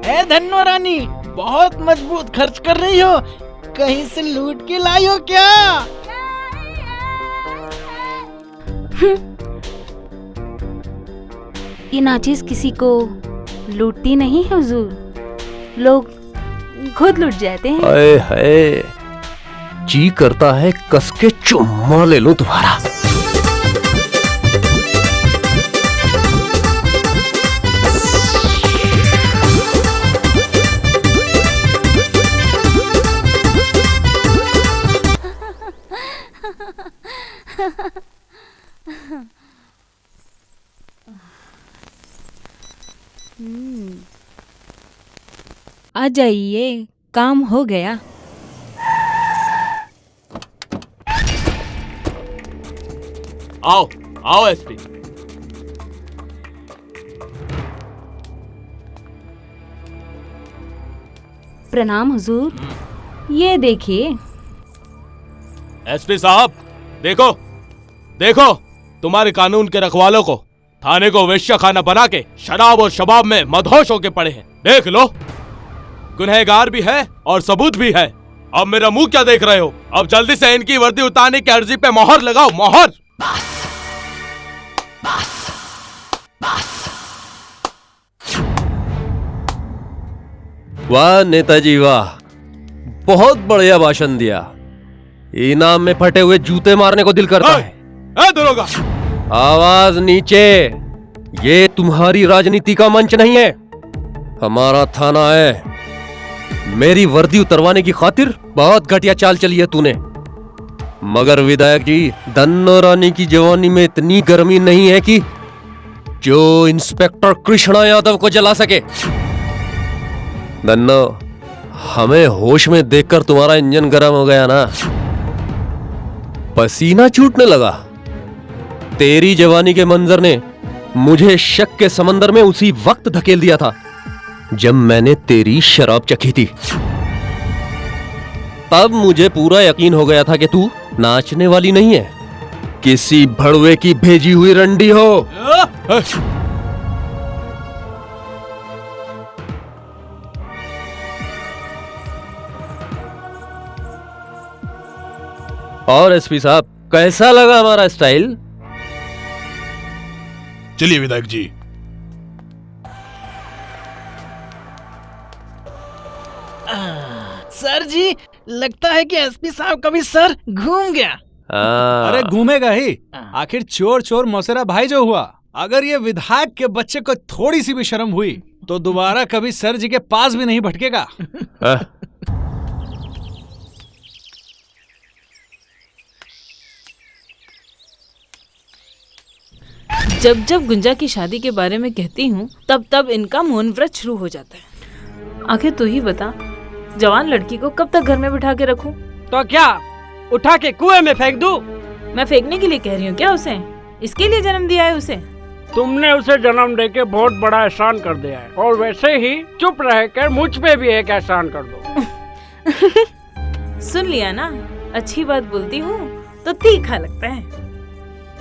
K: ए धन्नो रानी, बहुत मजबूत खर्च कर रही हो, कहीं से लूट के लाई हो क्या?
Q: ये नाचीज किसी को लूटती नहीं है हुजूर, लोग खुद लूट जाते हैं।
D: हाय हाय, जी करता है कस के चुम्मा ले लूं तुम्हारा।
E: आ जाइए, काम हो गया।
D: आओ आओ एसपी।
Q: प्रणाम हुजूर, ये देखिए।
D: एसपी साहब, देखो देखो, तुम्हारे कानून के रखवालों को थाने को वेश्या खाना बना के शराब और शबाब में मदहोश होके पड़े हैं। देख लो, गुनहगार भी है और सबूत भी है। अब मेरा मुंह क्या देख रहे हो? अब जल्दी से इनकी वर्दी उतारने की अर्जी पे मोहर लगाओ, मोहर। वाह नेताजी वाह, बहुत बढ़िया भाषण दिया। इनाम में फटे हुए जूते मारने को दिल करता है।
J: दरोगा,
D: आवाज नीचे। ये तुम्हारी राजनीति का मंच नहीं है, हमारा थाना है। मेरी वर्दी उतरवाने की खातिर बहुत घटिया चाल चली है तूने। मगर विधायक जी, धन्नो रानी की जवानी में इतनी गर्मी नहीं है कि जो इंस्पेक्टर कृष्णा यादव को जला सके। धन्नो, हमें होश में देखकर तुम्हारा इंजन गर्म हो गया ना, पसीना छूटने लगा। तेरी जवानी के मंजर ने मुझे शक के समंदर में उसी वक्त धकेल दिया था जब मैंने तेरी शराब चखी थी। तब मुझे पूरा यकीन हो गया था कि तू नाचने वाली नहीं है, किसी भड़वे की भेजी हुई रंडी हो। और एसपी साहब, कैसा लगा हमारा स्टाइल?
B: चलिए विधायक जी।
K: सर जी, लगता है कि एसपी साहब का भी सर घूम गया।
L: अरे घूमेगा ही, आखिर चोर चोर मौसेरा भाई जो हुआ। अगर ये विधायक के बच्चे को थोड़ी सी भी शर्म हुई तो दोबारा कभी सर जी के पास भी नहीं भटकेगा।
O: जब जब गुंजा की शादी के बारे में कहती हूँ तब तब इनका मौन व्रत शुरू हो जाता है। आखिर तू ही बता, जवान लड़की को कब तक घर में बिठा के रखूं?
G: तो क्या उठा के कुएं में फेंक दूं?
O: मैं फेंकने के लिए कह रही हूँ क्या उसे? इसके लिए जन्म दिया है उसे?
G: तुमने उसे जन्म देके बहुत बड़ा एहसान कर दिया है, और वैसे ही चुप रहकर मुझ पे भी एक एहसान कर दो।
O: सुन लिया ना, अच्छी बात बोलती हूँ तो तीखा लगता है।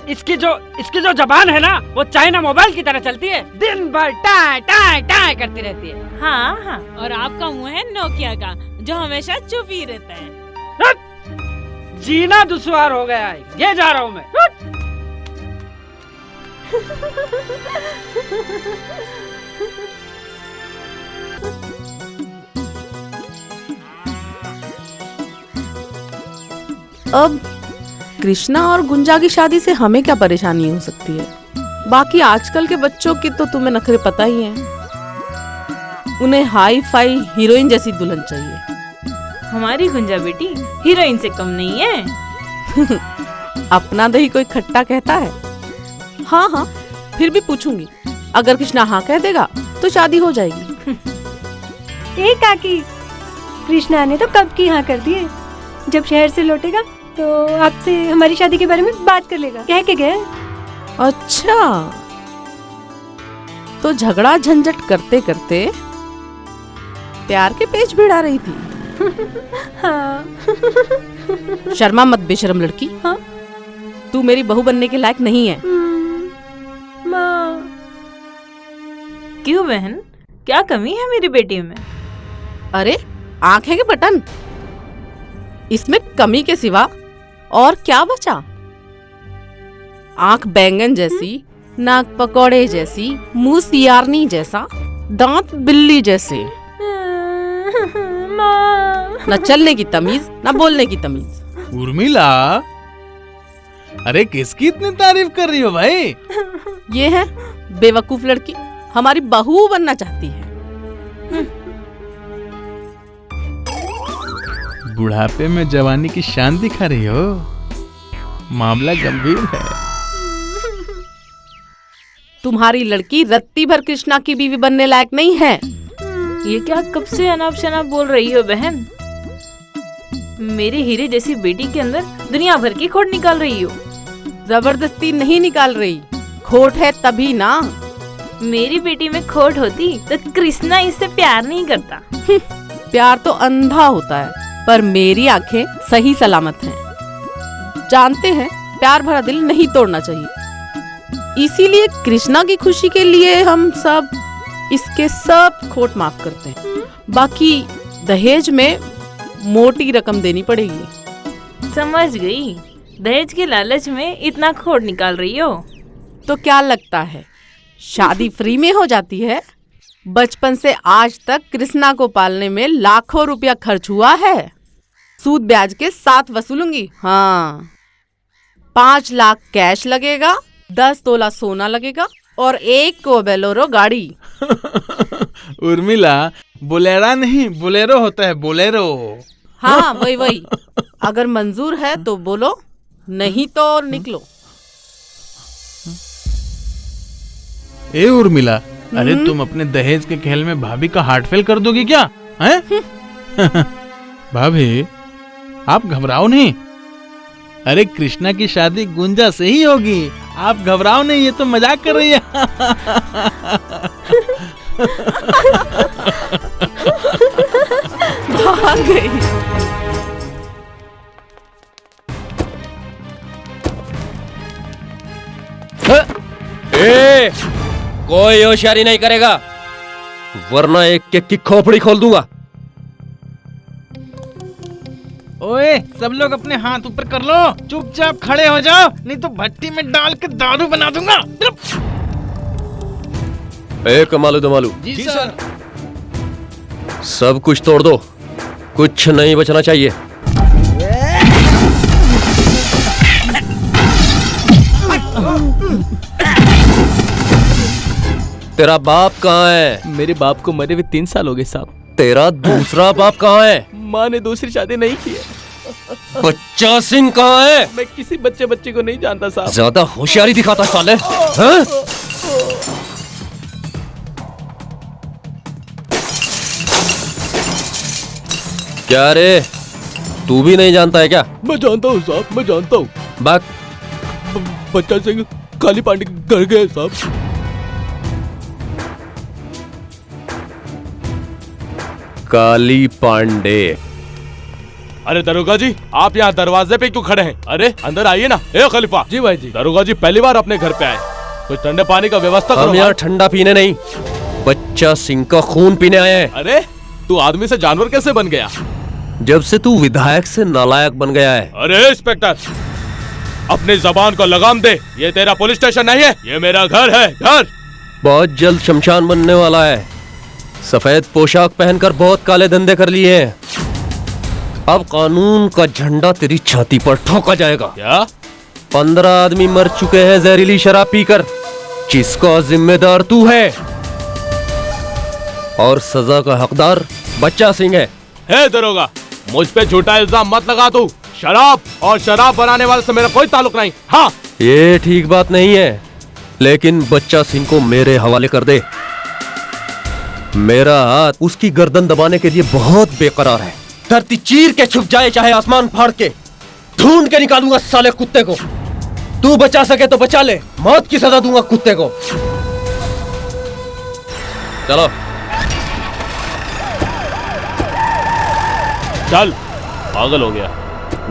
G: इसकी जो जबान है ना, वो चाइना मोबाइल की तरह चलती है, दिन भर टाय टाय टाय करती रहती है।
O: हाँ हाँ, और आपका मुंह है नोकिया का, जो हमेशा चुप ही रहता है।
G: जीना दुश्वार हो गया है, ये जा रहा हूँ मैं।
F: अब कृष्णा और गुंजा की शादी से हमें क्या परेशानी हो सकती है? बाकी आजकल के बच्चों के तो तुम्हें नखरे पता ही हैं। उन्हें हाई फाई हीरोइन जैसी दुल्हन चाहिए।
O: हमारी गुंजा बेटी हीरोइन से कम नहीं है।
F: अपना दही कोई खट्टा कहता है। हाँ हाँ, फिर भी पूछूंगी। अगर कृष्णा हाँ कह देगा तो शादी हो जाएगी।
E: ए काकी, कृष्णा ने तो कब की हाँ कर दी है। जब शहर से लौटेगा तो आपसे हमारी शादी के बारे में बात कर लेगा, कह के गए।
F: अच्छा, तो झगड़ा झंझट करते करते प्यार के पेच भिड़ा रही थी।
E: हाँ।
F: शर्मा मत बेशरम लड़की।
E: हाँ?
F: तू मेरी बहू बनने के लायक नहीं है।
E: माँ।
O: क्यों बहन, क्या कमी है मेरी बेटी में?
F: अरे आंखें के बटन, इसमें कमी के सिवा और क्या बचा? आंख बैंगन जैसी, नाक पकौड़े जैसी, मुंह सियारनी जैसा, दांत बिल्ली जैसे। न चलने की तमीज, न बोलने की तमीज।
A: उर्मिला, अरे किसकी इतनी तारीफ कर रही हो भाई?
F: ये है बेवकूफ लड़की, हमारी बहू बनना चाहती है।
A: बुढ़ापे में जवानी की शान दिखा रही हो, मामला गंभीर है।
F: तुम्हारी लड़की रत्ती भर कृष्णा की बीवी बनने लायक नहीं है।
O: ये क्या कब से अनाप शनाप बोल रही हो बहन? मेरी हीरे जैसी बेटी के अंदर दुनिया भर की खोट निकाल रही हो।
F: जबरदस्ती नहीं निकाल रही, खोट है तभी ना।
O: मेरी बेटी में खोट होती तो कृष्णा इससे प्यार नहीं करता।
F: प्यार तो अंधा होता है, पर मेरी आंखें सही सलामत हैं। जानते हैं प्यार भरा दिल नहीं तोड़ना चाहिए, इसीलिए कृष्णा की खुशी के लिए हम सब इसके सब खोट माफ करते हैं। बाकी दहेज में मोटी रकम देनी पड़ेगी।
O: समझ गई, दहेज के लालच में इतना खोट निकाल रही हो।
F: तो क्या लगता है शादी फ्री में हो जाती है? बचपन से आज तक कृष्णा को पालने में लाखों रुपया खर्च हुआ है। सूद ब्याज के साथ वसूलूंगी। हाँ, 5 लाख कैश लगेगा, 10 तोला सोना लगेगा और 1 को बोलेरो गाड़ी।
A: उर्मिला, बोलेरा नहीं बोलेरो होता है, बोलेरो।
F: हाँ वही। अगर मंजूर है तो बोलो, नहीं तो निकलो।
A: ए उर्मिला, अरे तुम अपने दहेज के खेल में भाभी का हार्ट फेल कर दोगी क्या? हैं? भाभी, आप घबराओ नहीं। अरे कृष्णा की शादी गुंजा से ही होगी, आप घबराओ नहीं, ये तो मजाक कर रही है।
F: भाग गई।
D: ए, कोई होशियारी नहीं करेगा, वरना एक की खोपड़ी खोल दूंगा।
K: ओए, सब लोग अपने हाथ ऊपर कर लो, चुपचाप खड़े हो जाओ, नहीं तो भट्टी में डाल के दारू बना दूंगा।
D: ए कमालू दमालू,
K: जी सर।
D: सब कुछ तोड़ दो, कुछ नहीं बचना चाहिए। तेरा बाप कहाँ है?
I: मेरे बाप को मरे हुए 3 साल हो गए साहब।
D: तेरा दूसरा बाप कहाँ है?
I: माँ ने दूसरी शादी नहीं की है।
D: बच्चा सिंह कहाँ है?
I: मैं किसी बच्चे को नहीं जानता साहब।
D: ज्यादा होशियारी दिखाता साले, हाँ? क्या रे, तू भी नहीं जानता है क्या?
I: मैं जानता हूँ साहब, मैं जानता हूँ। बच्चा सिंह काली पांडे के घर गए साहब।
D: काली पांडे?
J: अरे दरोगा जी, आप यहाँ दरवाजे पे क्यों खड़े हैं? अरे अंदर आइए ना। ए खलीफा।
K: जी भाई जी।
J: दरोगा जी पहली बार अपने घर पे आए, कुछ ठंडे पानी का व्यवस्था करो।
D: हम यहाँ ठंडा पीने नहीं, बच्चा सिंह का खून पीने आए हैं।
J: अरे तू आदमी से जानवर कैसे बन गया?
D: जब से तू विधायक से नालायक बन गया है।
J: अरे इंस्पेक्टर, अपनी जबान को लगाम दे, ये तेरा पुलिस स्टेशन नहीं है, ये मेरा घर है, घर।
D: बहुत जल्द शमशान बनने वाला है। सफेद पोशाक पहनकर बहुत काले धंधे कर लिए हैं, अब कानून का झंडा तेरी छाती पर ठोका जाएगा।
J: क्या?
D: 15 आदमी मर चुके हैं जहरीली शराब पीकर, जिसका जिम्मेदार तू है, और सजा का हकदार बच्चा सिंह है।
J: हे दरोगा, मुझ पे झूठा इल्जाम मत लगा तू। शराब और शराब बनाने वाले से मेरा कोई ताल्लुक नहीं। हाँ,
D: ये ठीक बात नहीं है, लेकिन बच्चा सिंह को मेरे हवाले कर दे। मेरा हाथ उसकी गर्दन दबाने के लिए बहुत बेकरार है। धरती चीर के छुप जाए, चाहे आसमान फाड़ के, ढूंढ के निकालूंगा साले कुत्ते को। तू बचा सके तो बचा ले, मौत की सजा दूंगा कुत्ते को। चलो
J: चल, पागल हो गया।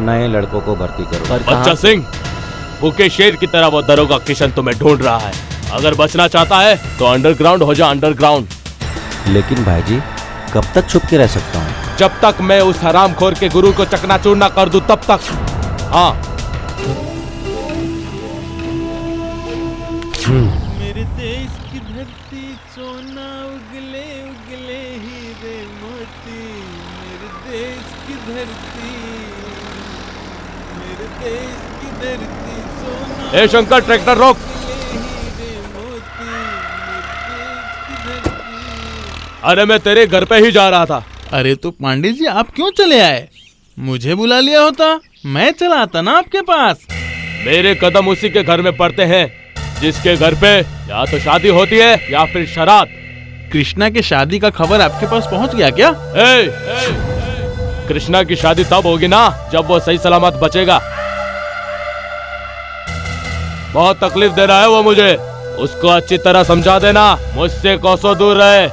C: नए लड़कों को भर्ती करो।
J: बच्चा सिंह, भूखे शेर की तरह वो दरोगा किशन तुम्हें ढूंढ रहा है। अगर बचना चाहता है तो अंडरग्राउंड हो जा, अंडरग्राउंड।
C: लेकिन भाई जी, कब तक छुप के रह सकता हूँ?
J: जब तक मैं उस हरामखोर के गुरु को चकनाचूर ना कर दूं तब तक। हाँ।
K: मेरे देश की धरती, सोना उगले उगले हीरे मोती। मेरे देश की धरती, मेरे देश की धरती, सोना।
J: ए शंकर, ट्रैक्टर रोक। अरे मैं तेरे घर पे ही जा रहा था।
A: अरे तो पांडे जी, आप क्यों चले आए? मुझे बुला लिया होता, मैं चला आता ना आपके पास।
J: मेरे कदम उसी के घर में पड़ते हैं जिसके घर पे या तो शादी होती है या फिर शराब।
A: कृष्णा की शादी का खबर आपके पास पहुंच गया क्या?
J: कृष्णा की शादी तब होगी ना जब वो सही सलामत बचेगा। बहुत तकलीफ दे रहा है वो मुझे, उसको अच्छी तरह समझा देना, मुझसे कोसों दूर रहे,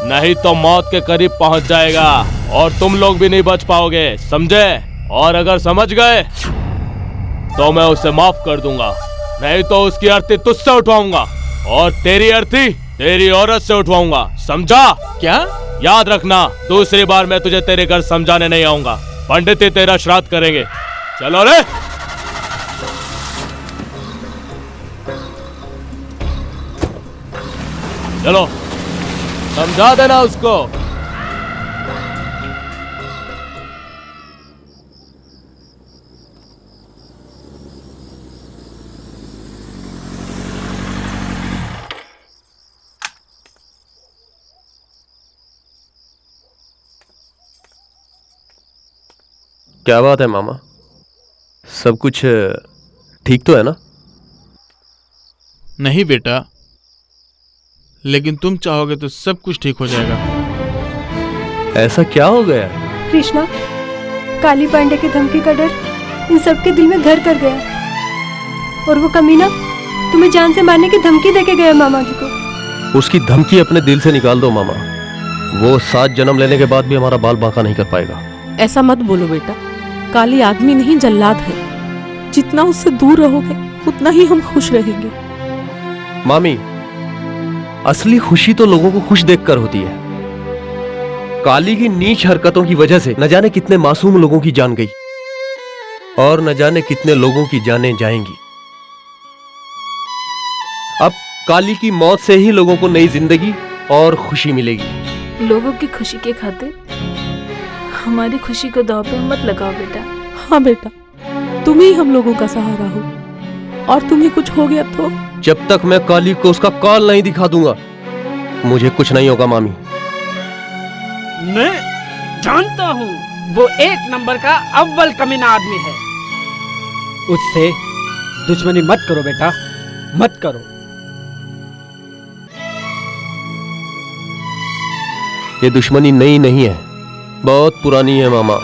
J: नहीं तो मौत के करीब पहुंच जाएगा और तुम लोग भी नहीं बच पाओगे, समझे? और अगर समझ गए तो मैं उसे माफ कर दूंगा, नहीं तो उसकी अर्थी तुझसे उठवाऊंगा और तेरी अर्थी तेरी औरत से उठवाऊंगा, समझा?
A: क्या?
J: याद रखना, दूसरी बार मैं तुझे तेरे घर समझाने नहीं आऊंगा। पंडित ही तेरा श्राद्ध करेंगे। चलो रे। चलो।
I: समझा देना उसको।
D: क्या बात है मामा, सब कुछ ठीक तो है ना?
B: नहीं बेटा, लेकिन तुम चाहोगे तो सब कुछ ठीक हो जाएगा।
D: ऐसा क्या हो गया?
E: कृष्णा, काली पांडे के धमकी का डर इन सबके दिल में घर कर गया और वो कमीना तुम्हें जान से मारने की धमकी देके गया मामा जी को।
D: उसकी धमकी अपने दिल से निकाल दो मामा। वो 7 जन्म लेने के बाद भी हमारा बाल बांका नहीं कर पाएगा।
F: ऐसा मत बोलो बेटा, काली आदमी नहीं जल्लाद है। जितना उससे दूर रहोगे उतना ही हम खुश रहेंगे।
D: मामी, असली खुशी तो लोगों को खुश देखकर होती है। काली की नीच हरकतों की वजह से न जाने कितने मासूम लोगों की जान गई और न जाने कितने लोगों की जानें जाएंगी। अब काली की मौत से ही लोगों को नई जिंदगी और खुशी मिलेगी।
O: लोगों की खुशी के खातिर हमारी खुशी को दांव पे मत लगाओ बेटा।
F: हाँ बेटा, तुम ही हम लोगों का सहारा हो और तुम्हें कुछ हो गया तो?
D: जब तक मैं काली को उसका काल नहीं दिखा दूंगा मुझे कुछ नहीं होगा मामी।
G: मैं जानता हूँ वो 1 नंबर का अव्वल कमीना आदमी है। उससे दुश्मनी मत करो बेटा, मत करो।
D: ये दुश्मनी नई नहीं है, बहुत पुरानी है मामा।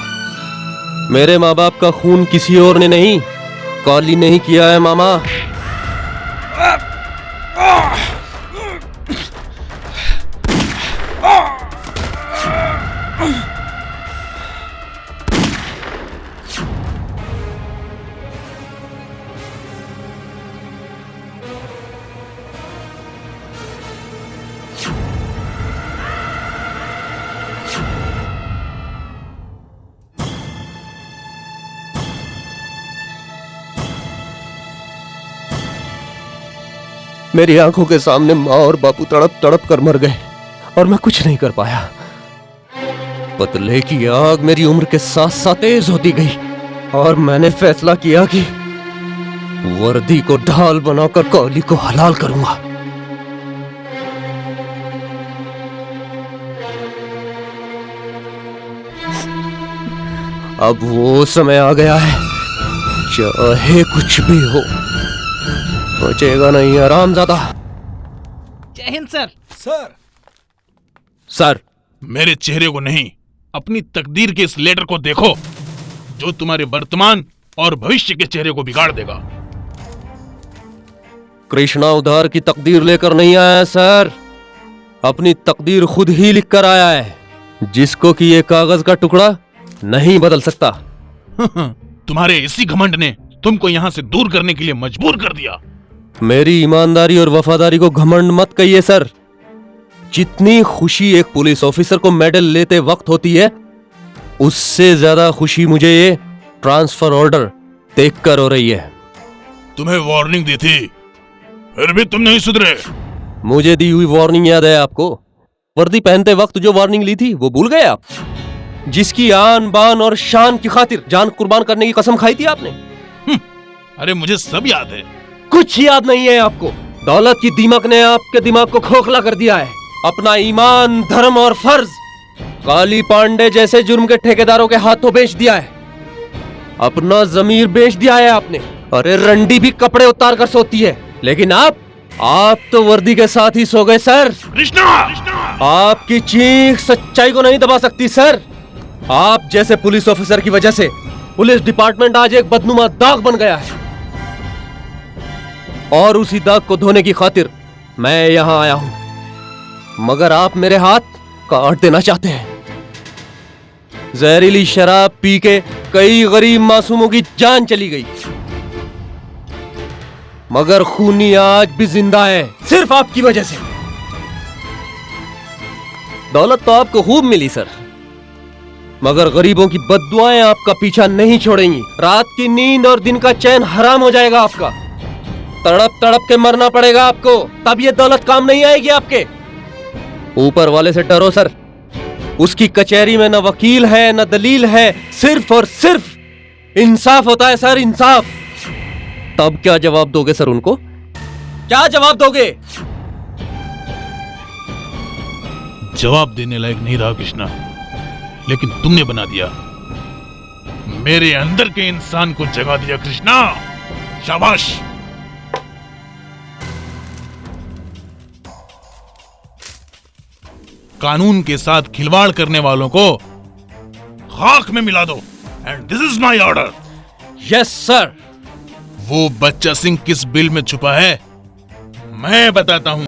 D: मेरे माँ बाप का खून किसी और ने नहीं, काली ने ही किया है मामा। मेरी आंखों के सामने माँ और बापू तड़प तड़प कर मर गए और मैं कुछ नहीं कर पाया। पतले की आग मेरी उम्र के साथ साथ तेज होती गई और मैंने फैसला किया कि वर्दी को ढाल बनाकर काली को हलाल करूंगा। अब वो समय आ गया है, चाहे कुछ भी हो बचेगा नहीं हरामजादा।
K: जय हिंद सर।
D: सर,
B: मेरे चेहरे को नहीं, अपनी तकदीर के इस लेटर को देखो जो तुम्हारे वर्तमान और भविष्य के चेहरे को बिगाड़ देगा।
D: कृष्णा उधार की तकदीर लेकर नहीं आया है सर, अपनी तकदीर खुद ही लिख कर आया है, जिसको कि ये कागज का टुकड़ा नहीं बदल सकता।
B: तुम्हारे इसी घमंड ने तुमको यहाँ से दूर करने के लिए मजबूर कर दिया।
D: मेरी ईमानदारी और वफादारी को घमंड मत कहिए सर। जितनी खुशी एक पुलिस ऑफिसर को मेडल लेते वक्त होती है, उससे ज्यादा खुशी मुझे ये ट्रांसफर ऑर्डर देखकर हो रही है।
B: तुम्हें वार्निंग दी थी, फिर भी तुम नहीं सुधरे।
D: मुझे दी हुई वार्निंग याद है आपको? वर्दी पहनते वक्त जो वार्निंग ली थी वो भूल गए आप? जिसकी आन बान और शान की खातिर जान कुर्बान करने की कसम खाई थी आपने।
B: अरे मुझे सब याद है।
D: कुछ याद नहीं है आपको। दौलत की दीमक ने आपके दिमाग को खोखला कर दिया है। अपना ईमान, धर्म और फर्ज काली पांडे जैसे जुर्म के ठेकेदारों के हाथों बेच दिया है। अपना जमीर बेच दिया है आपने। अरे रंडी भी कपड़े उतार कर सोती है, लेकिन आप तो वर्दी के साथ ही सो गए सर।
B: कृष्णा!
D: आपकी चीख सच्चाई को नहीं दबा सकती सर। आप जैसे पुलिस ऑफिसर की वजह से पुलिस डिपार्टमेंट आज एक बदनुमा दाग बन गया है और उसी दाग को धोने की खातिर मैं यहां आया हूं। मगर आप मेरे हाथ काट देना चाहते हैं। जहरीली शराब पी के कई गरीब मासूमों की जान चली गई, मगर खूनी आज भी जिंदा है सिर्फ आपकी वजह से। दौलत तो आपको खूब मिली सर, मगर गरीबों की बद्दुआएं आपका पीछा नहीं छोड़ेंगी। रात की नींद और दिन का चैन हराम हो जाएगा आपका। तड़प तड़प के मरना पड़ेगा आपको, तब ये दौलत काम नहीं आएगी आपके। ऊपर वाले से डरो सर। उसकी कचहरी में न वकील है न दलील है, सिर्फ और सिर्फ इंसाफ होता है सर, इंसाफ। तब क्या जवाब दोगे सर उनको? क्या जवाब दोगे?
B: जवाब देने लायक नहीं रहा कृष्णा, लेकिन तुमने बना दिया। मेरे अंदर के इंसान को जगा दिया कृष्णा, शाबाश। कानून के साथ खिलवाड़ करने वालों को खाक में मिला दो। And this is my order.
D: Yes sir.
B: वो बच्चा सिंह किस बिल में छुपा है मैं बताता हूं।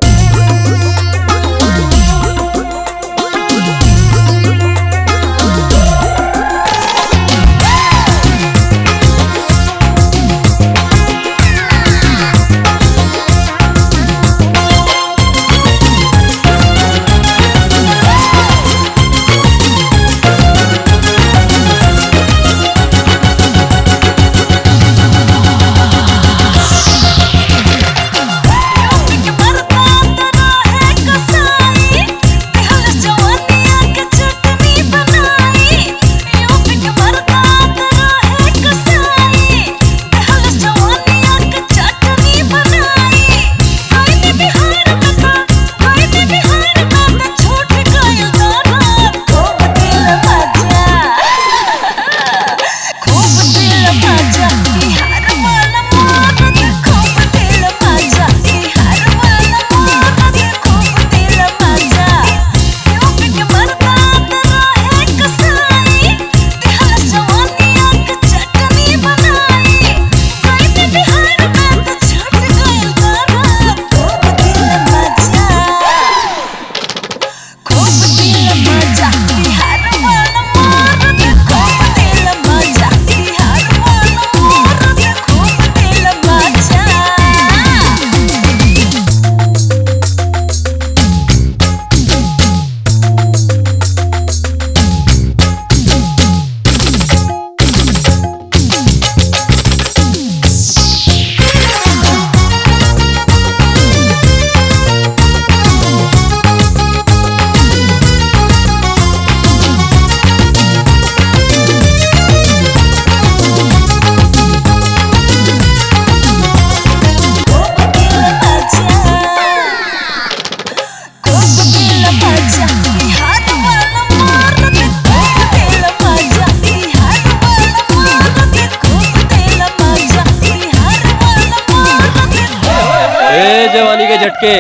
D: जवानी के झटके,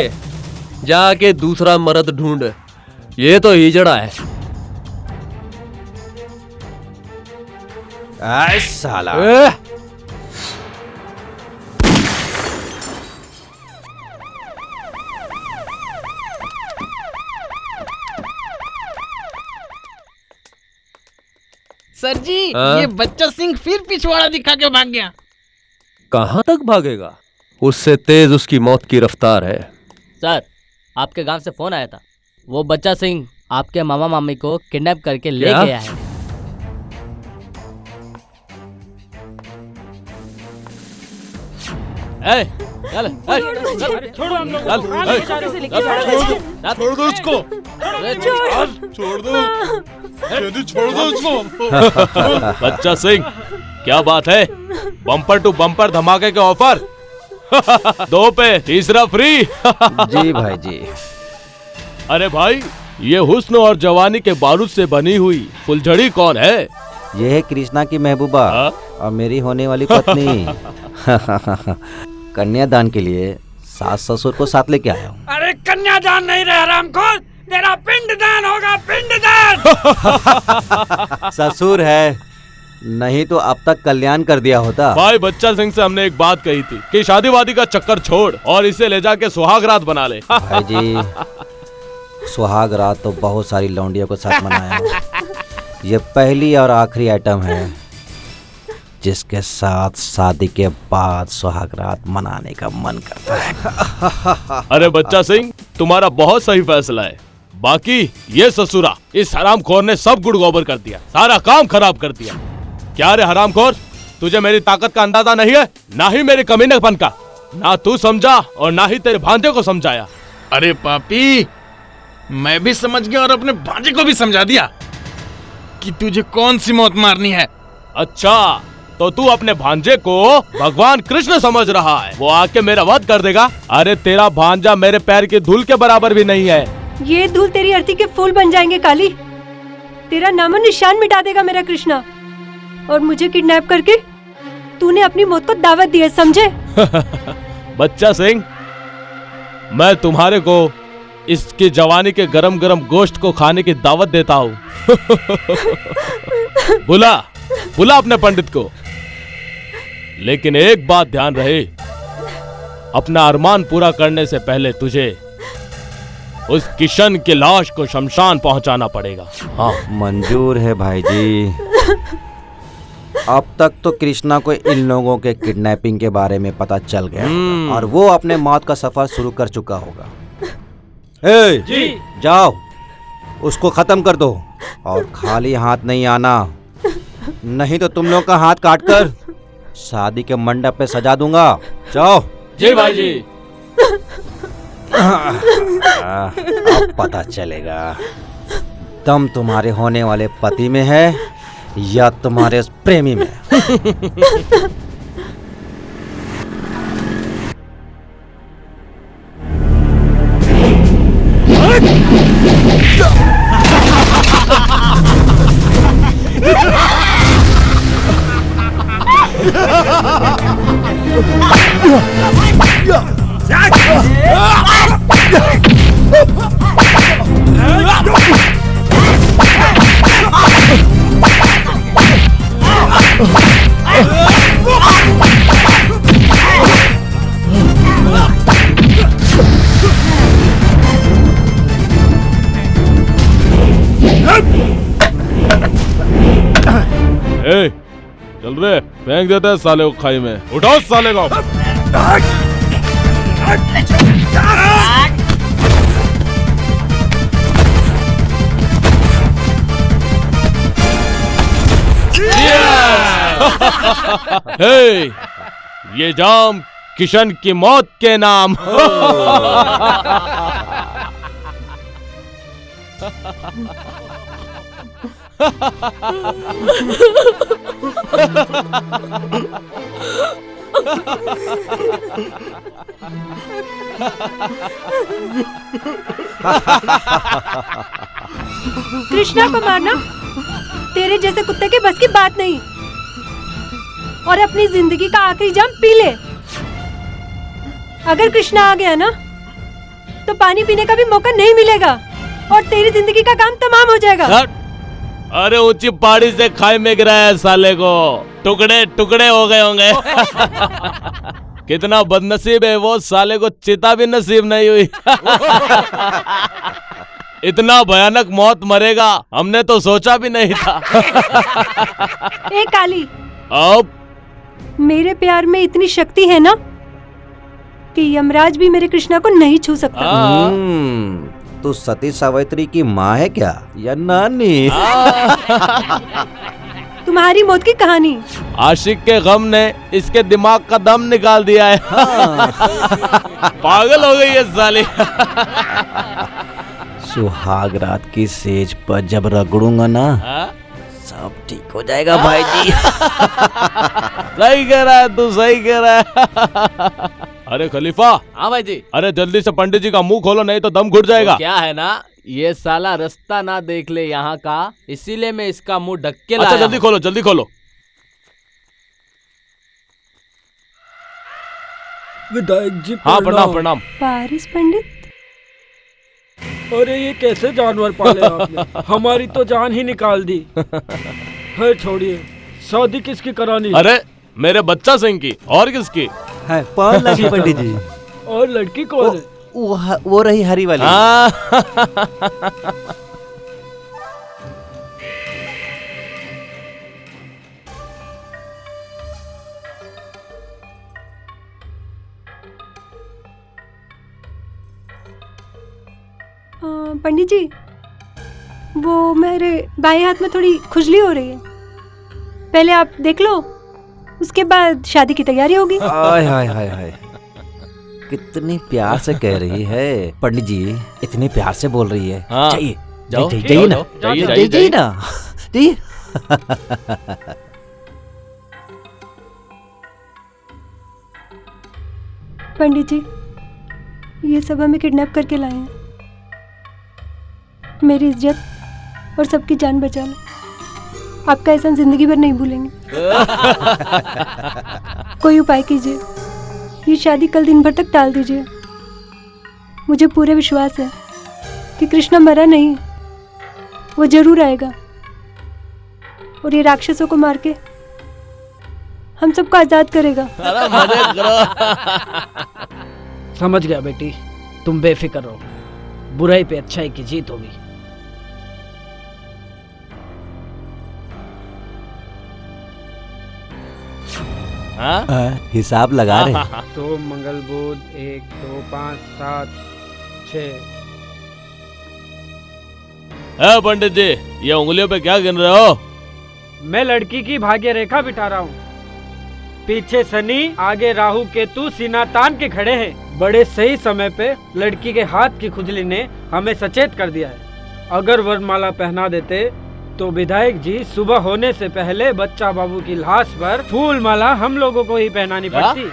D: जाके दूसरा मर्द ढूंढ, ये तो हिजड़ा है।
C: ऐ साला।
K: सर जी
D: हाँ?
K: ये बच्चा सिंह फिर पिछवाड़ा दिखा के भाग गया।
D: कहां तक भागेगा? उससे तेज उसकी मौत की रफ्तार है।
I: सर आपके गांव से फोन आया था, वो बच्चा सिंह आपके मामा मामी को किडनैप करके ले गया है।
L: छोड़ दो उसको, छोड़ दो उसको।
M: बच्चा सिंह क्या बात है, बम्पर टू बम्पर धमाके के ऑफर। 2 पे तीसरा फ्री।
C: जी भाई जी।
M: अरे भाई ये हुस्न और जवानी के बारूद से बनी हुई फुलझड़ी कौन है?
C: ये है कृष्णा की महबूबा और मेरी होने वाली पत्नी। कन्यादान के लिए सास ससुर को साथ लेके आया हूँ।
G: अरे कन्यादान नहीं रहा रामखोर, तेरा पिंडदान होगा, पिंडदान।
C: ससुर है, नहीं तो अब तक कल्याण कर दिया होता।
M: भाई बच्चा सिंह से हमने एक बात कही थी कि शादी वादी का चक्कर छोड़ और इसे ले जाके सुहाग रात बना ले।
C: भाई जी सुहाग रात तो बहुत सारी लौंडियों के साथ मनाया, ये पहली और आखिरी आइटम है जिसके साथ शादी के बाद सुहाग रात मनाने का मन करता है।
M: अरे बच्चा सिंह तुम्हारा बहुत सही फैसला है, बाकी ये ससुरा इस हरामखोर ने सब गुड़ गोबर कर दिया, सारा काम खराब कर दिया। क्या रे हरामखोर, तुझे मेरी ताकत का अंदाजा नहीं है, ना ही मेरे कमीनेपन का। ना तू समझा और ना ही तेरे भांजे को समझाया।
B: अरे पापी,
A: मैं भी समझ गया और अपने भांजे को भी समझा दिया कि तुझे कौन सी मौत मारनी है।
M: अच्छा, तो तू अपने भांजे को भगवान कृष्ण समझ रहा है, वो आके मेरा वध कर देगा? अरे तेरा भांजा मेरे पैर की धूल के बराबर भी नहीं है।
E: ये धूल तेरी अर्थी के फूल बन जाएंगे काली। तेरा नामो निशान मिटा देगा मेरा कृष्णा। और मुझे किडनैप करके तूने अपनी मौत को दावत दी है, समझे?
M: बच्चा सिंह, मैं तुम्हारे को इसकी जवानी के गरम गरम गोश्त को खाने की दावत देता हूँ। बुला अपने पंडित को। लेकिन एक बात ध्यान रहे, अपना अरमान पूरा करने से पहले तुझे उस किशन की लाश को शमशान पहुंचाना पड़ेगा। हाँ,
C: मंजूर है भाई जी। अब तक तो कृष्णा को इन लोगों के किडनैपिंग के बारे में पता चल गया और वो अपने मौत का सफर शुरू कर चुका होगा। जी जाओ, उसको खत्म कर दो और खाली हाथ नहीं आना, नहीं तो तुम लोग का हाथ काटकर शादी के मंडप पे सजा दूंगा। जाओ।
M: जी भाई जी।
C: अब पता चलेगा दम तुम्हारे होने वाले पति में है या तुम्हारे उस प्रेमी में।
M: चल रे, फेंक देते हैं साले को खाई में। उठाओ साले को। हे, ये जाम किशन की मौत के नाम।
E: कृष्णा को मारना तेरे जैसे कुत्ते के बस की बात नहीं। और अपनी जिंदगी का आखिरी जाम पी ले। अगर कृष्णा आ गया ना तो पानी पीने का भी मौका नहीं मिलेगा और तेरी जिंदगी का काम तमाम हो जाएगा।
M: अरे ऊंची पहाड़ी से खाई में गिराया है साले को, टुकड़े टुकड़े हो गए होंगे। कितना बदनसीब है वो, साले को चिता भी नसीब नहीं हुई। इतना भयानक मौत मरेगा हमने तो सोचा भी नहीं था।
E: ए काली,
M: अब
E: मेरे प्यार में इतनी शक्ति है ना कि यमराज भी मेरे कृष्णा को नहीं छू सकता।
C: तो सती सावित्री की माँ है क्या या नानी?
E: तुम्हारी मौत की कहानी।
M: आशिक के गम ने इसके दिमाग का दम निकाल दिया है। पागल हो गई है साली।
C: सुहाग रात की सेज पर जब रगड़ूंगा ना सब ठीक हो जाएगा भाई जी।
M: सही कह रहा है तू, सही कह रहा है। अरे खलीफा।
I: हाँ भाई जी।
M: अरे जल्दी से पंडित जी का मुंह खोलो नहीं तो दम घुट जाएगा।
I: तो क्या है ना, ये साला रास्ता ना देख ले यहाँ का, इसीलिए मैं इसका मुंह ढक के लाया।
M: अच्छा जल्दी खोलो, जल्दी खोलो।
G: विधायक जी
M: हाँ प्रणाम प्रणाम।
E: पारिस पंडित,
G: अरे ये कैसे जानवर पाले आपने? हमारी तो जान ही निकाल दी। है छोड़िए, शादी किसकी करानी?
M: अरे मेरे बच्चा सिंह की, और किसकी
C: है? पान लगी पंडित जी।
G: और लड़की कौन है?
C: वो रही हरी वाली।
E: पंडित जी, वो मेरे बाएं हाथ में थोड़ी खुजली हो रही है, पहले आप देख लो, उसके बाद शादी की तैयारी होगी।
C: हाय हाय हाय हाय, कितनी प्यार से कह रही है। पंडित जी इतने प्यार से बोल रही है।
M: हाँ,
C: जाइए
M: जाओ,
C: जाइए ना, जाइए ना, जाइए।
E: पंडित जी ये सब हमें किडनैप करके लाए हैं। मेरी इज्जत और सबकी जान बचा लो। आपका एहसान जिंदगी भर नहीं भूलेंगे। कोई उपाय कीजिए, ये शादी कल दिन भर तक टाल दीजिए। मुझे पूरे विश्वास है कि कृष्णा मरा नहीं, वो जरूर आएगा और ये राक्षसों को मार के हम सबको आजाद करेगा।
I: अरे मजे करो।
G: समझ गया बेटी, तुम बेफिक्र रहो। बुराई पे अच्छाई की जीत होगी।
C: हिसाब लगा रहे।
G: तो मंगल बुध 1 2 5 7 6।
M: पंडित जी ये उंगलियों पे क्या गिन रहे हो?
G: मैं लड़की की भाग्य रेखा बिठा रहा हूँ। पीछे शनि, आगे राहु केतु सीना तान के खड़े हैं। बड़े सही समय पे लड़की के हाथ की खुजली ने हमें सचेत कर दिया है। अगर वरमाला पहना देते तो विधायक जी सुबह होने से पहले बच्चा बाबू की लाश पर फूल माला हम लोगों को ही पहनानी पड़ती।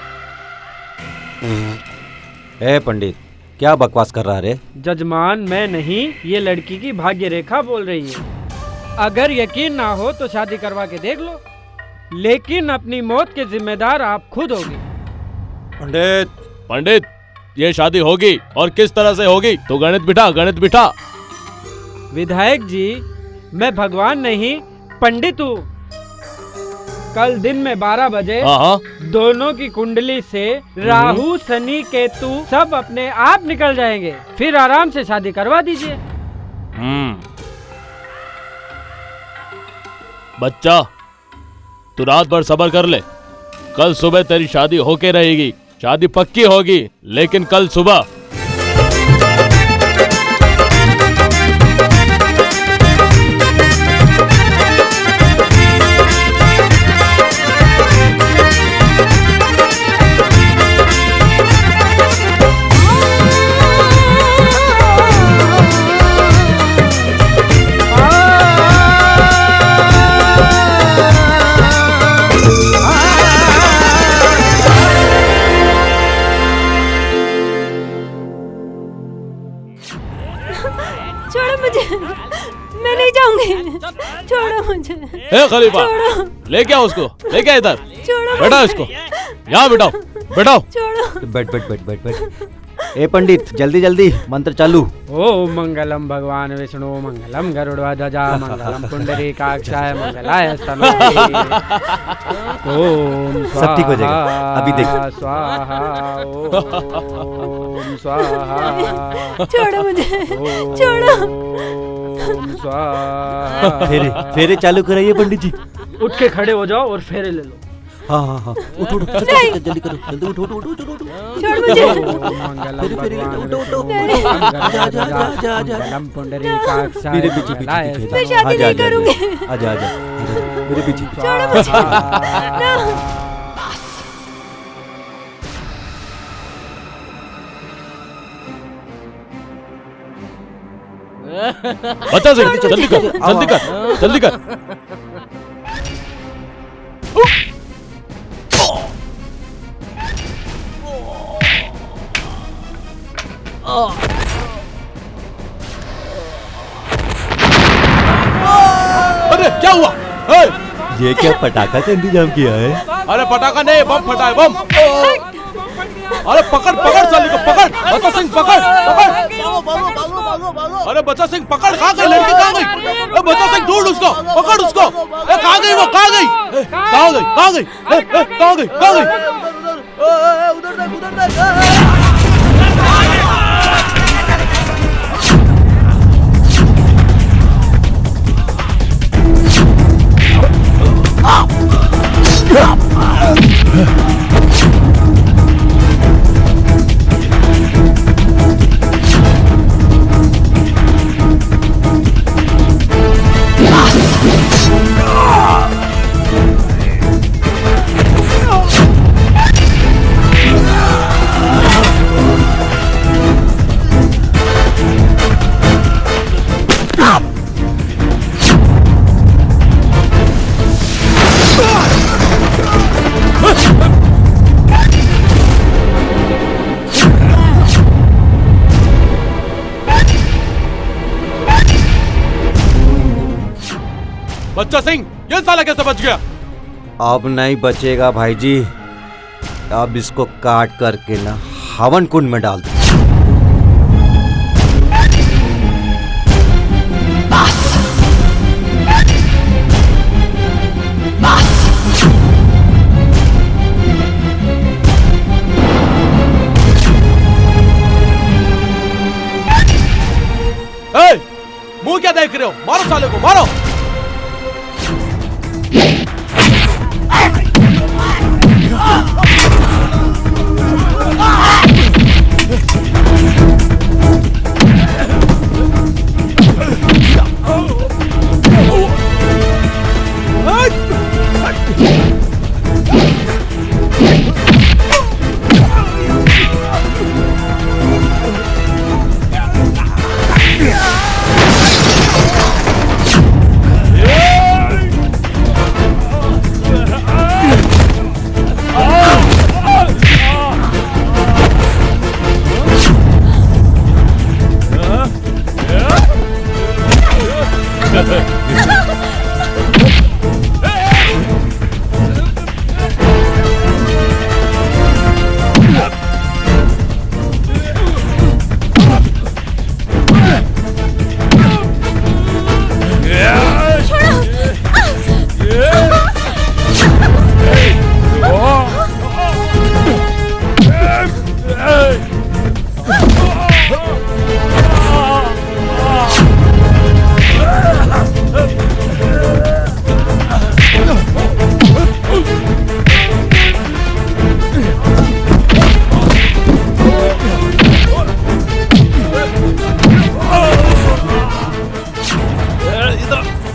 C: पंडित क्या बकवास कर रहा रे?
G: जजमान मैं नहीं, ये लड़की की भाग्य रेखा बोल रही है। अगर यकीन ना हो तो शादी करवा के देख लो, लेकिन अपनी मौत के जिम्मेदार आप खुद होगी।
M: पंडित ये शादी होगी और किस तरह से होगी? तो गणित बिठा, गणित बिठा।
G: विधायक जी मैं भगवान नहीं पंडित हूँ। कल दिन में 12 बजे दोनों की कुंडली से राहु शनि केतु सब अपने आप निकल जाएंगे। फिर आराम से शादी करवा दीजिए।
M: बच्चा तू रात भर सब्र कर ले, कल सुबह तेरी शादी होके रहेगी। शादी पक्की होगी, लेकिन कल सुबह।
E: छोड़ो मुझे, मैं नहीं जाऊंगी। छोड़ो मुझे।
M: ए खलीफा लेके आओ उसको, लेके इधर। बैठाओ इसको, यहाँ बैठाओ, बैठाओ।
C: बैठ बैठ बैठ बैठ बैठ। ए पंडित जल्दी जल्दी मंत्र चालू।
G: ओम मंगलम भगवान विष्णु, मंगलम गरुड़ध्वजा, मंगलम पुंडरीकाक्षाय, मंगलाय स्तनोति। ओम
C: सब ठीक हो जाएगा, अभी देख।
G: स्वाहा ओम स्वाहा।
E: छोड़ो मुझे, छोड़ो।
G: ओम स्वाहा।
C: फेरे फेरे चालू कराइए पंडित जी।
G: उठ के खड़े हो जाओ और फेरे ले लो।
C: हाँ हाँ हाँ उठो उठो जल्दी करो, जल्दी उठो उठो उठो उठो।
E: छोड़ मुझे।
G: मंगलम भगवान मंगलम पुंडरीकाक्षाय,
C: मेरे पीछे पीछे पीछे।
E: मैं शादी नहीं करूंगी।
C: आजा आजा मेरे पीछे।
E: छोड़ो मुझे ना।
M: बच्चा सिंह जल्दी कर, जल्दी कर, जल्दी कर। अरे क्या हुआ?
C: ये क्या पटाखा का इंतजाम किया है?
M: अरे पटाखा नहीं, बम फटा है, बम। अरे पकड़ पकड़ साली को, पकड़। बच्चा सिंह पकड़, पकड़। अरे बच्चा सिंह पकड़, कहाँ गई लड़की, कहाँ गई? बच्चा सिंह ढूंढ उसको, पकड़ उसको। कहाँ गई वो, कहाँ गई? कहाँ गई, कहाँ गई, कहाँ गई, कहाँ गई?
C: उधर देख, उधर देख।
M: बच्चा सिंह, ये साला कैसे बच गया?
C: अब नहीं बचेगा भाई जी। अब इसको काट करके ना हवन कुंड में डाल दो।
M: मुंह क्या देख रहे हो? मारो साले को, मारो।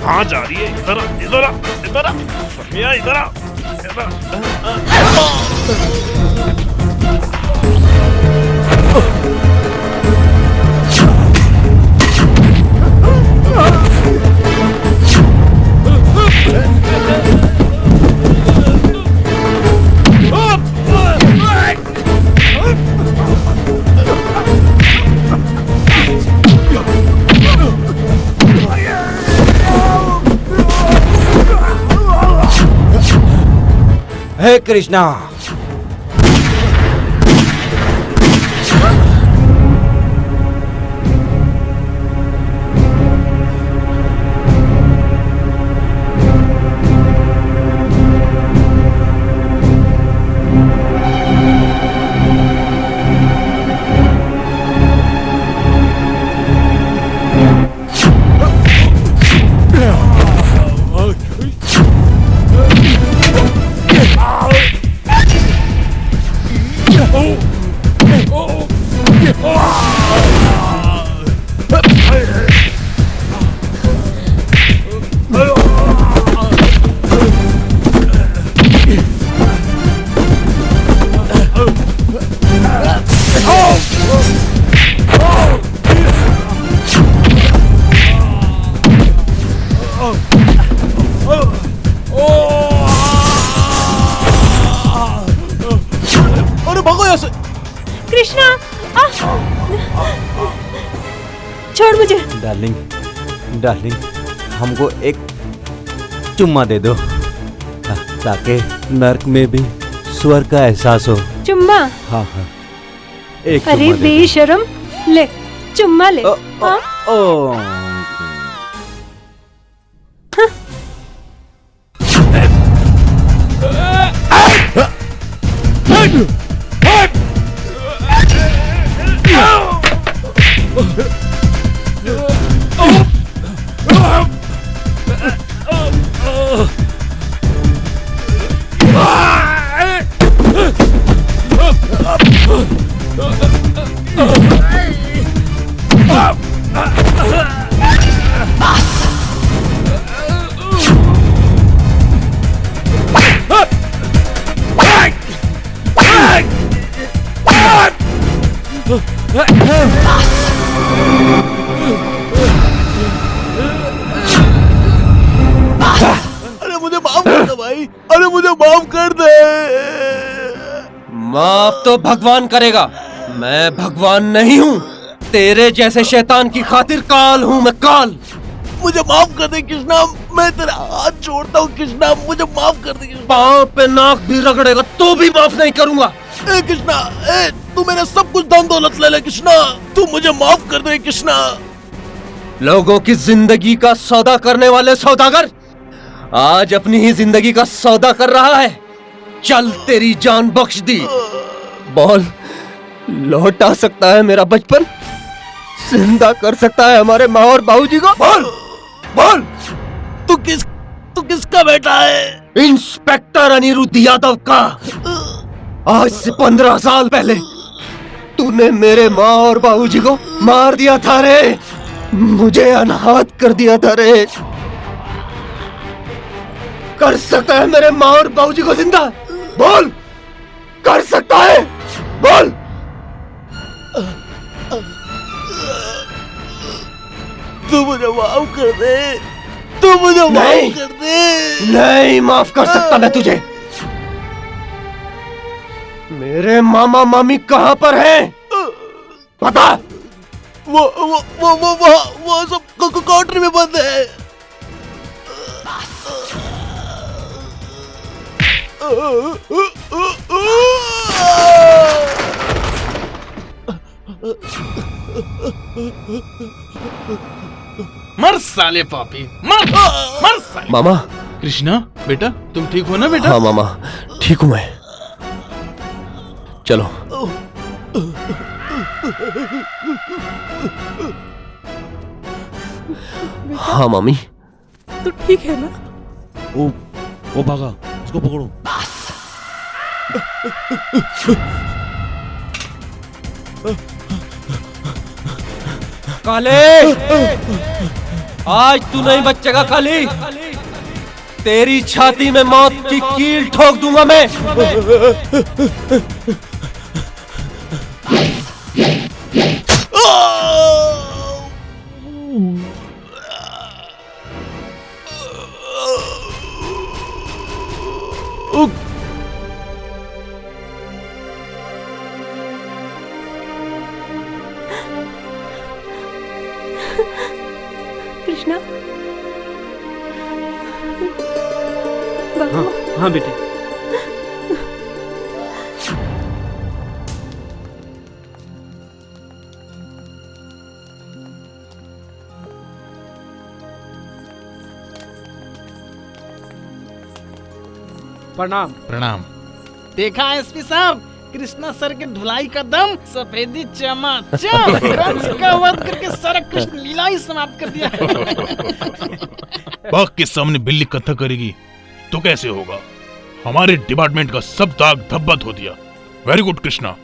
J: कहाँ जा रही है? इधर इधर इधर इधर इधर
C: हे कृष्णा,
E: कृष्णा, छोड़ मुझे।
C: डार्लिंग, डार्लिंग, हमको एक चुम्मा दे दो ताकि नर्क में भी स्वर्ग का एहसास हो।
E: चुम्मा?
C: हाँ हाँ, एक
E: अरे बेशरम, ले चुम्मा ले। हाँ?
J: अरे मुझे माफ कर दे भाई, अरे मुझे माफ कर दे।
D: माफ तो भगवान करेगा, मैं भगवान नहीं हूँ। तेरे जैसे शैतान की खातिर काल हूँ मैं, काल।
I: मुझे माफ कर दे कृष्णा, मैं तेरा हाथ जोड़ता हूँ कृष्णा, मुझे माफ कर दे।
C: पाँव पे नाक भी रगड़ेगा तो भी माफ नहीं करूंगा।
I: ए कृष्णा, ए तू मेरा सब कुछ धन दौलत ले ले कृष्णा, तू मुझे माफ कर दे कृष्णा।
C: लोगों की जिंदगी का सौदा करने वाले सौदागर आज अपनी ही जिंदगी का सौदा कर रहा है। चल तेरी जान बख्श दी। बोल, लौटा सकता है मेरा बचपन? जिंदा कर सकता है हमारे माँ और बाबूजी को? बोल बोल,
I: तू किसका बेटा है?
C: इंस्पेक्टर अनिरुद्ध यादव का। आज से 15 साल पहले तूने मेरे माँ और बाबूजी को मार दिया था रे, मुझे अनाथ कर दिया था रे। कर सकता है मेरे माँ और बाबूजी को जिंदा? बोल, कर सकता है? बोल।
I: तू मुझे माफ कर दे, तू मुझे माफ कर दे।
C: नहीं माफ कर सकता मैं तुझे। मेरे मामा मामी कहाँ पर हैं? बता।
I: वो सब क्वार्टर में बंद है।
A: मर साले पापी, मर मर साले।
C: मामा।
A: कृष्णा बेटा, तुम ठीक हो ना बेटा?
C: हाँ मामा, ठीक हूँ मैं। चलो। हाँ मामी।
F: तो ठीक है ना?
L: वो भागा, उसको पकड़ो।
C: काले, आज तू नहीं बचेगा काली। तेरी छाती में मौत की कील ठोक दूंगा मैं।
E: कृष्णा,
G: हाँ बेटे। प्रणाम।
A: प्रणाम।
K: देखा एसपी साहब, कृष्णा सर के धुलाई का दम, सफेदी चमाचम, कंस का वध करके सारा कृष्ण लीला ही समाप्त कर दिया।
B: बाघ के सामने बिल्ली कत्था करेगी तो कैसे होगा? हमारे डिपार्टमेंट का सब दाग धब्बा धो दिया। Very good Krishna,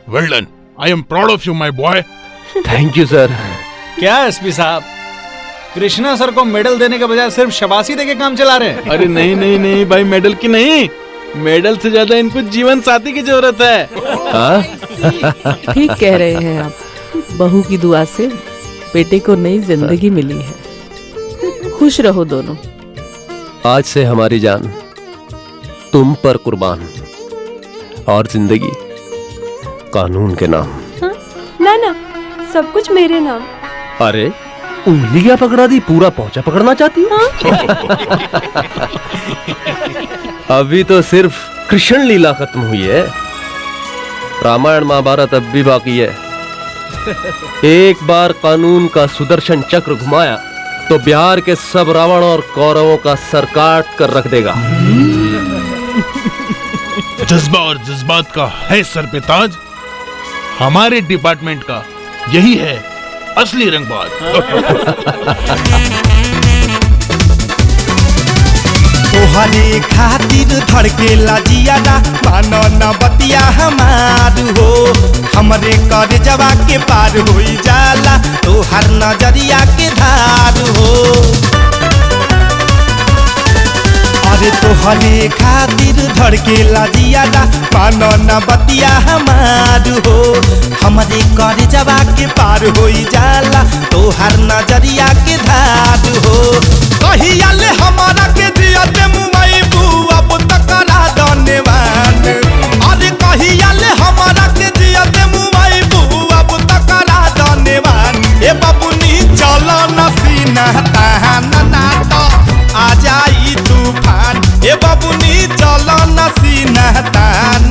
B: well done. I am proud of you my boy.
C: Thank you sir.
L: क्या एसपी साहब, कृष्णा सर को मेडल देने के बजाय सिर्फ शाबाशी देके काम चला रहे हैं?
A: अरे नहीं नहीं नहीं भाई, मेडल की नहीं, मेडल से ज्यादा इनको जीवन साथी की जरूरत है।
F: ठीक कह रहे हैं आप। बहू की दुआ से बेटे को नई जिंदगी मिली है। खुश रहो दोनों।
D: आज से हमारी जान तुम पर कुर्बान, और जिंदगी कानून के नाम।
E: हाँ? ना ना, सब कुछ मेरे नाम।
C: अरे उंगलियां पकड़ा दी, पूरा पहुंचा पकड़ना चाहती हो? अभी तो सिर्फ कृष्ण लीला खत्म हुई है, रामायण महाभारत अब भी बाकी है। एक बार कानून का सुदर्शन चक्र घुमाया तो बिहार के सब रावण और कौरवों का सर काट कर रख देगा।
B: जज्बा और जज्बात का है सर पे ताज। हमारे डिपार्टमेंट का यही है असली रंगबाज।
R: तोहरे खातिर धड़केला जियादा, मानो न बतिया हमार हो। हमरे कर जवा के पार होई जाला, तोहर नजरिया के धार हो। अरे तोहरे खातिर धड़केला जियादा, मानो न बतिया हमार हो। हमरे कर जवा के पार होई जाला, तोहर नजरिया के धार हो। कहिया ले हमारा के दिया ते मुंबई बुआ तकरा धन्यवाद। अरे कहिया ले हमारा के दिया ते मुंबई बुआ तकरा धन्यवाद। ए बाबूनी चलो न सीना सीना तान ना तो आ जाई तूफान ए बबुनी चलो न सीना तान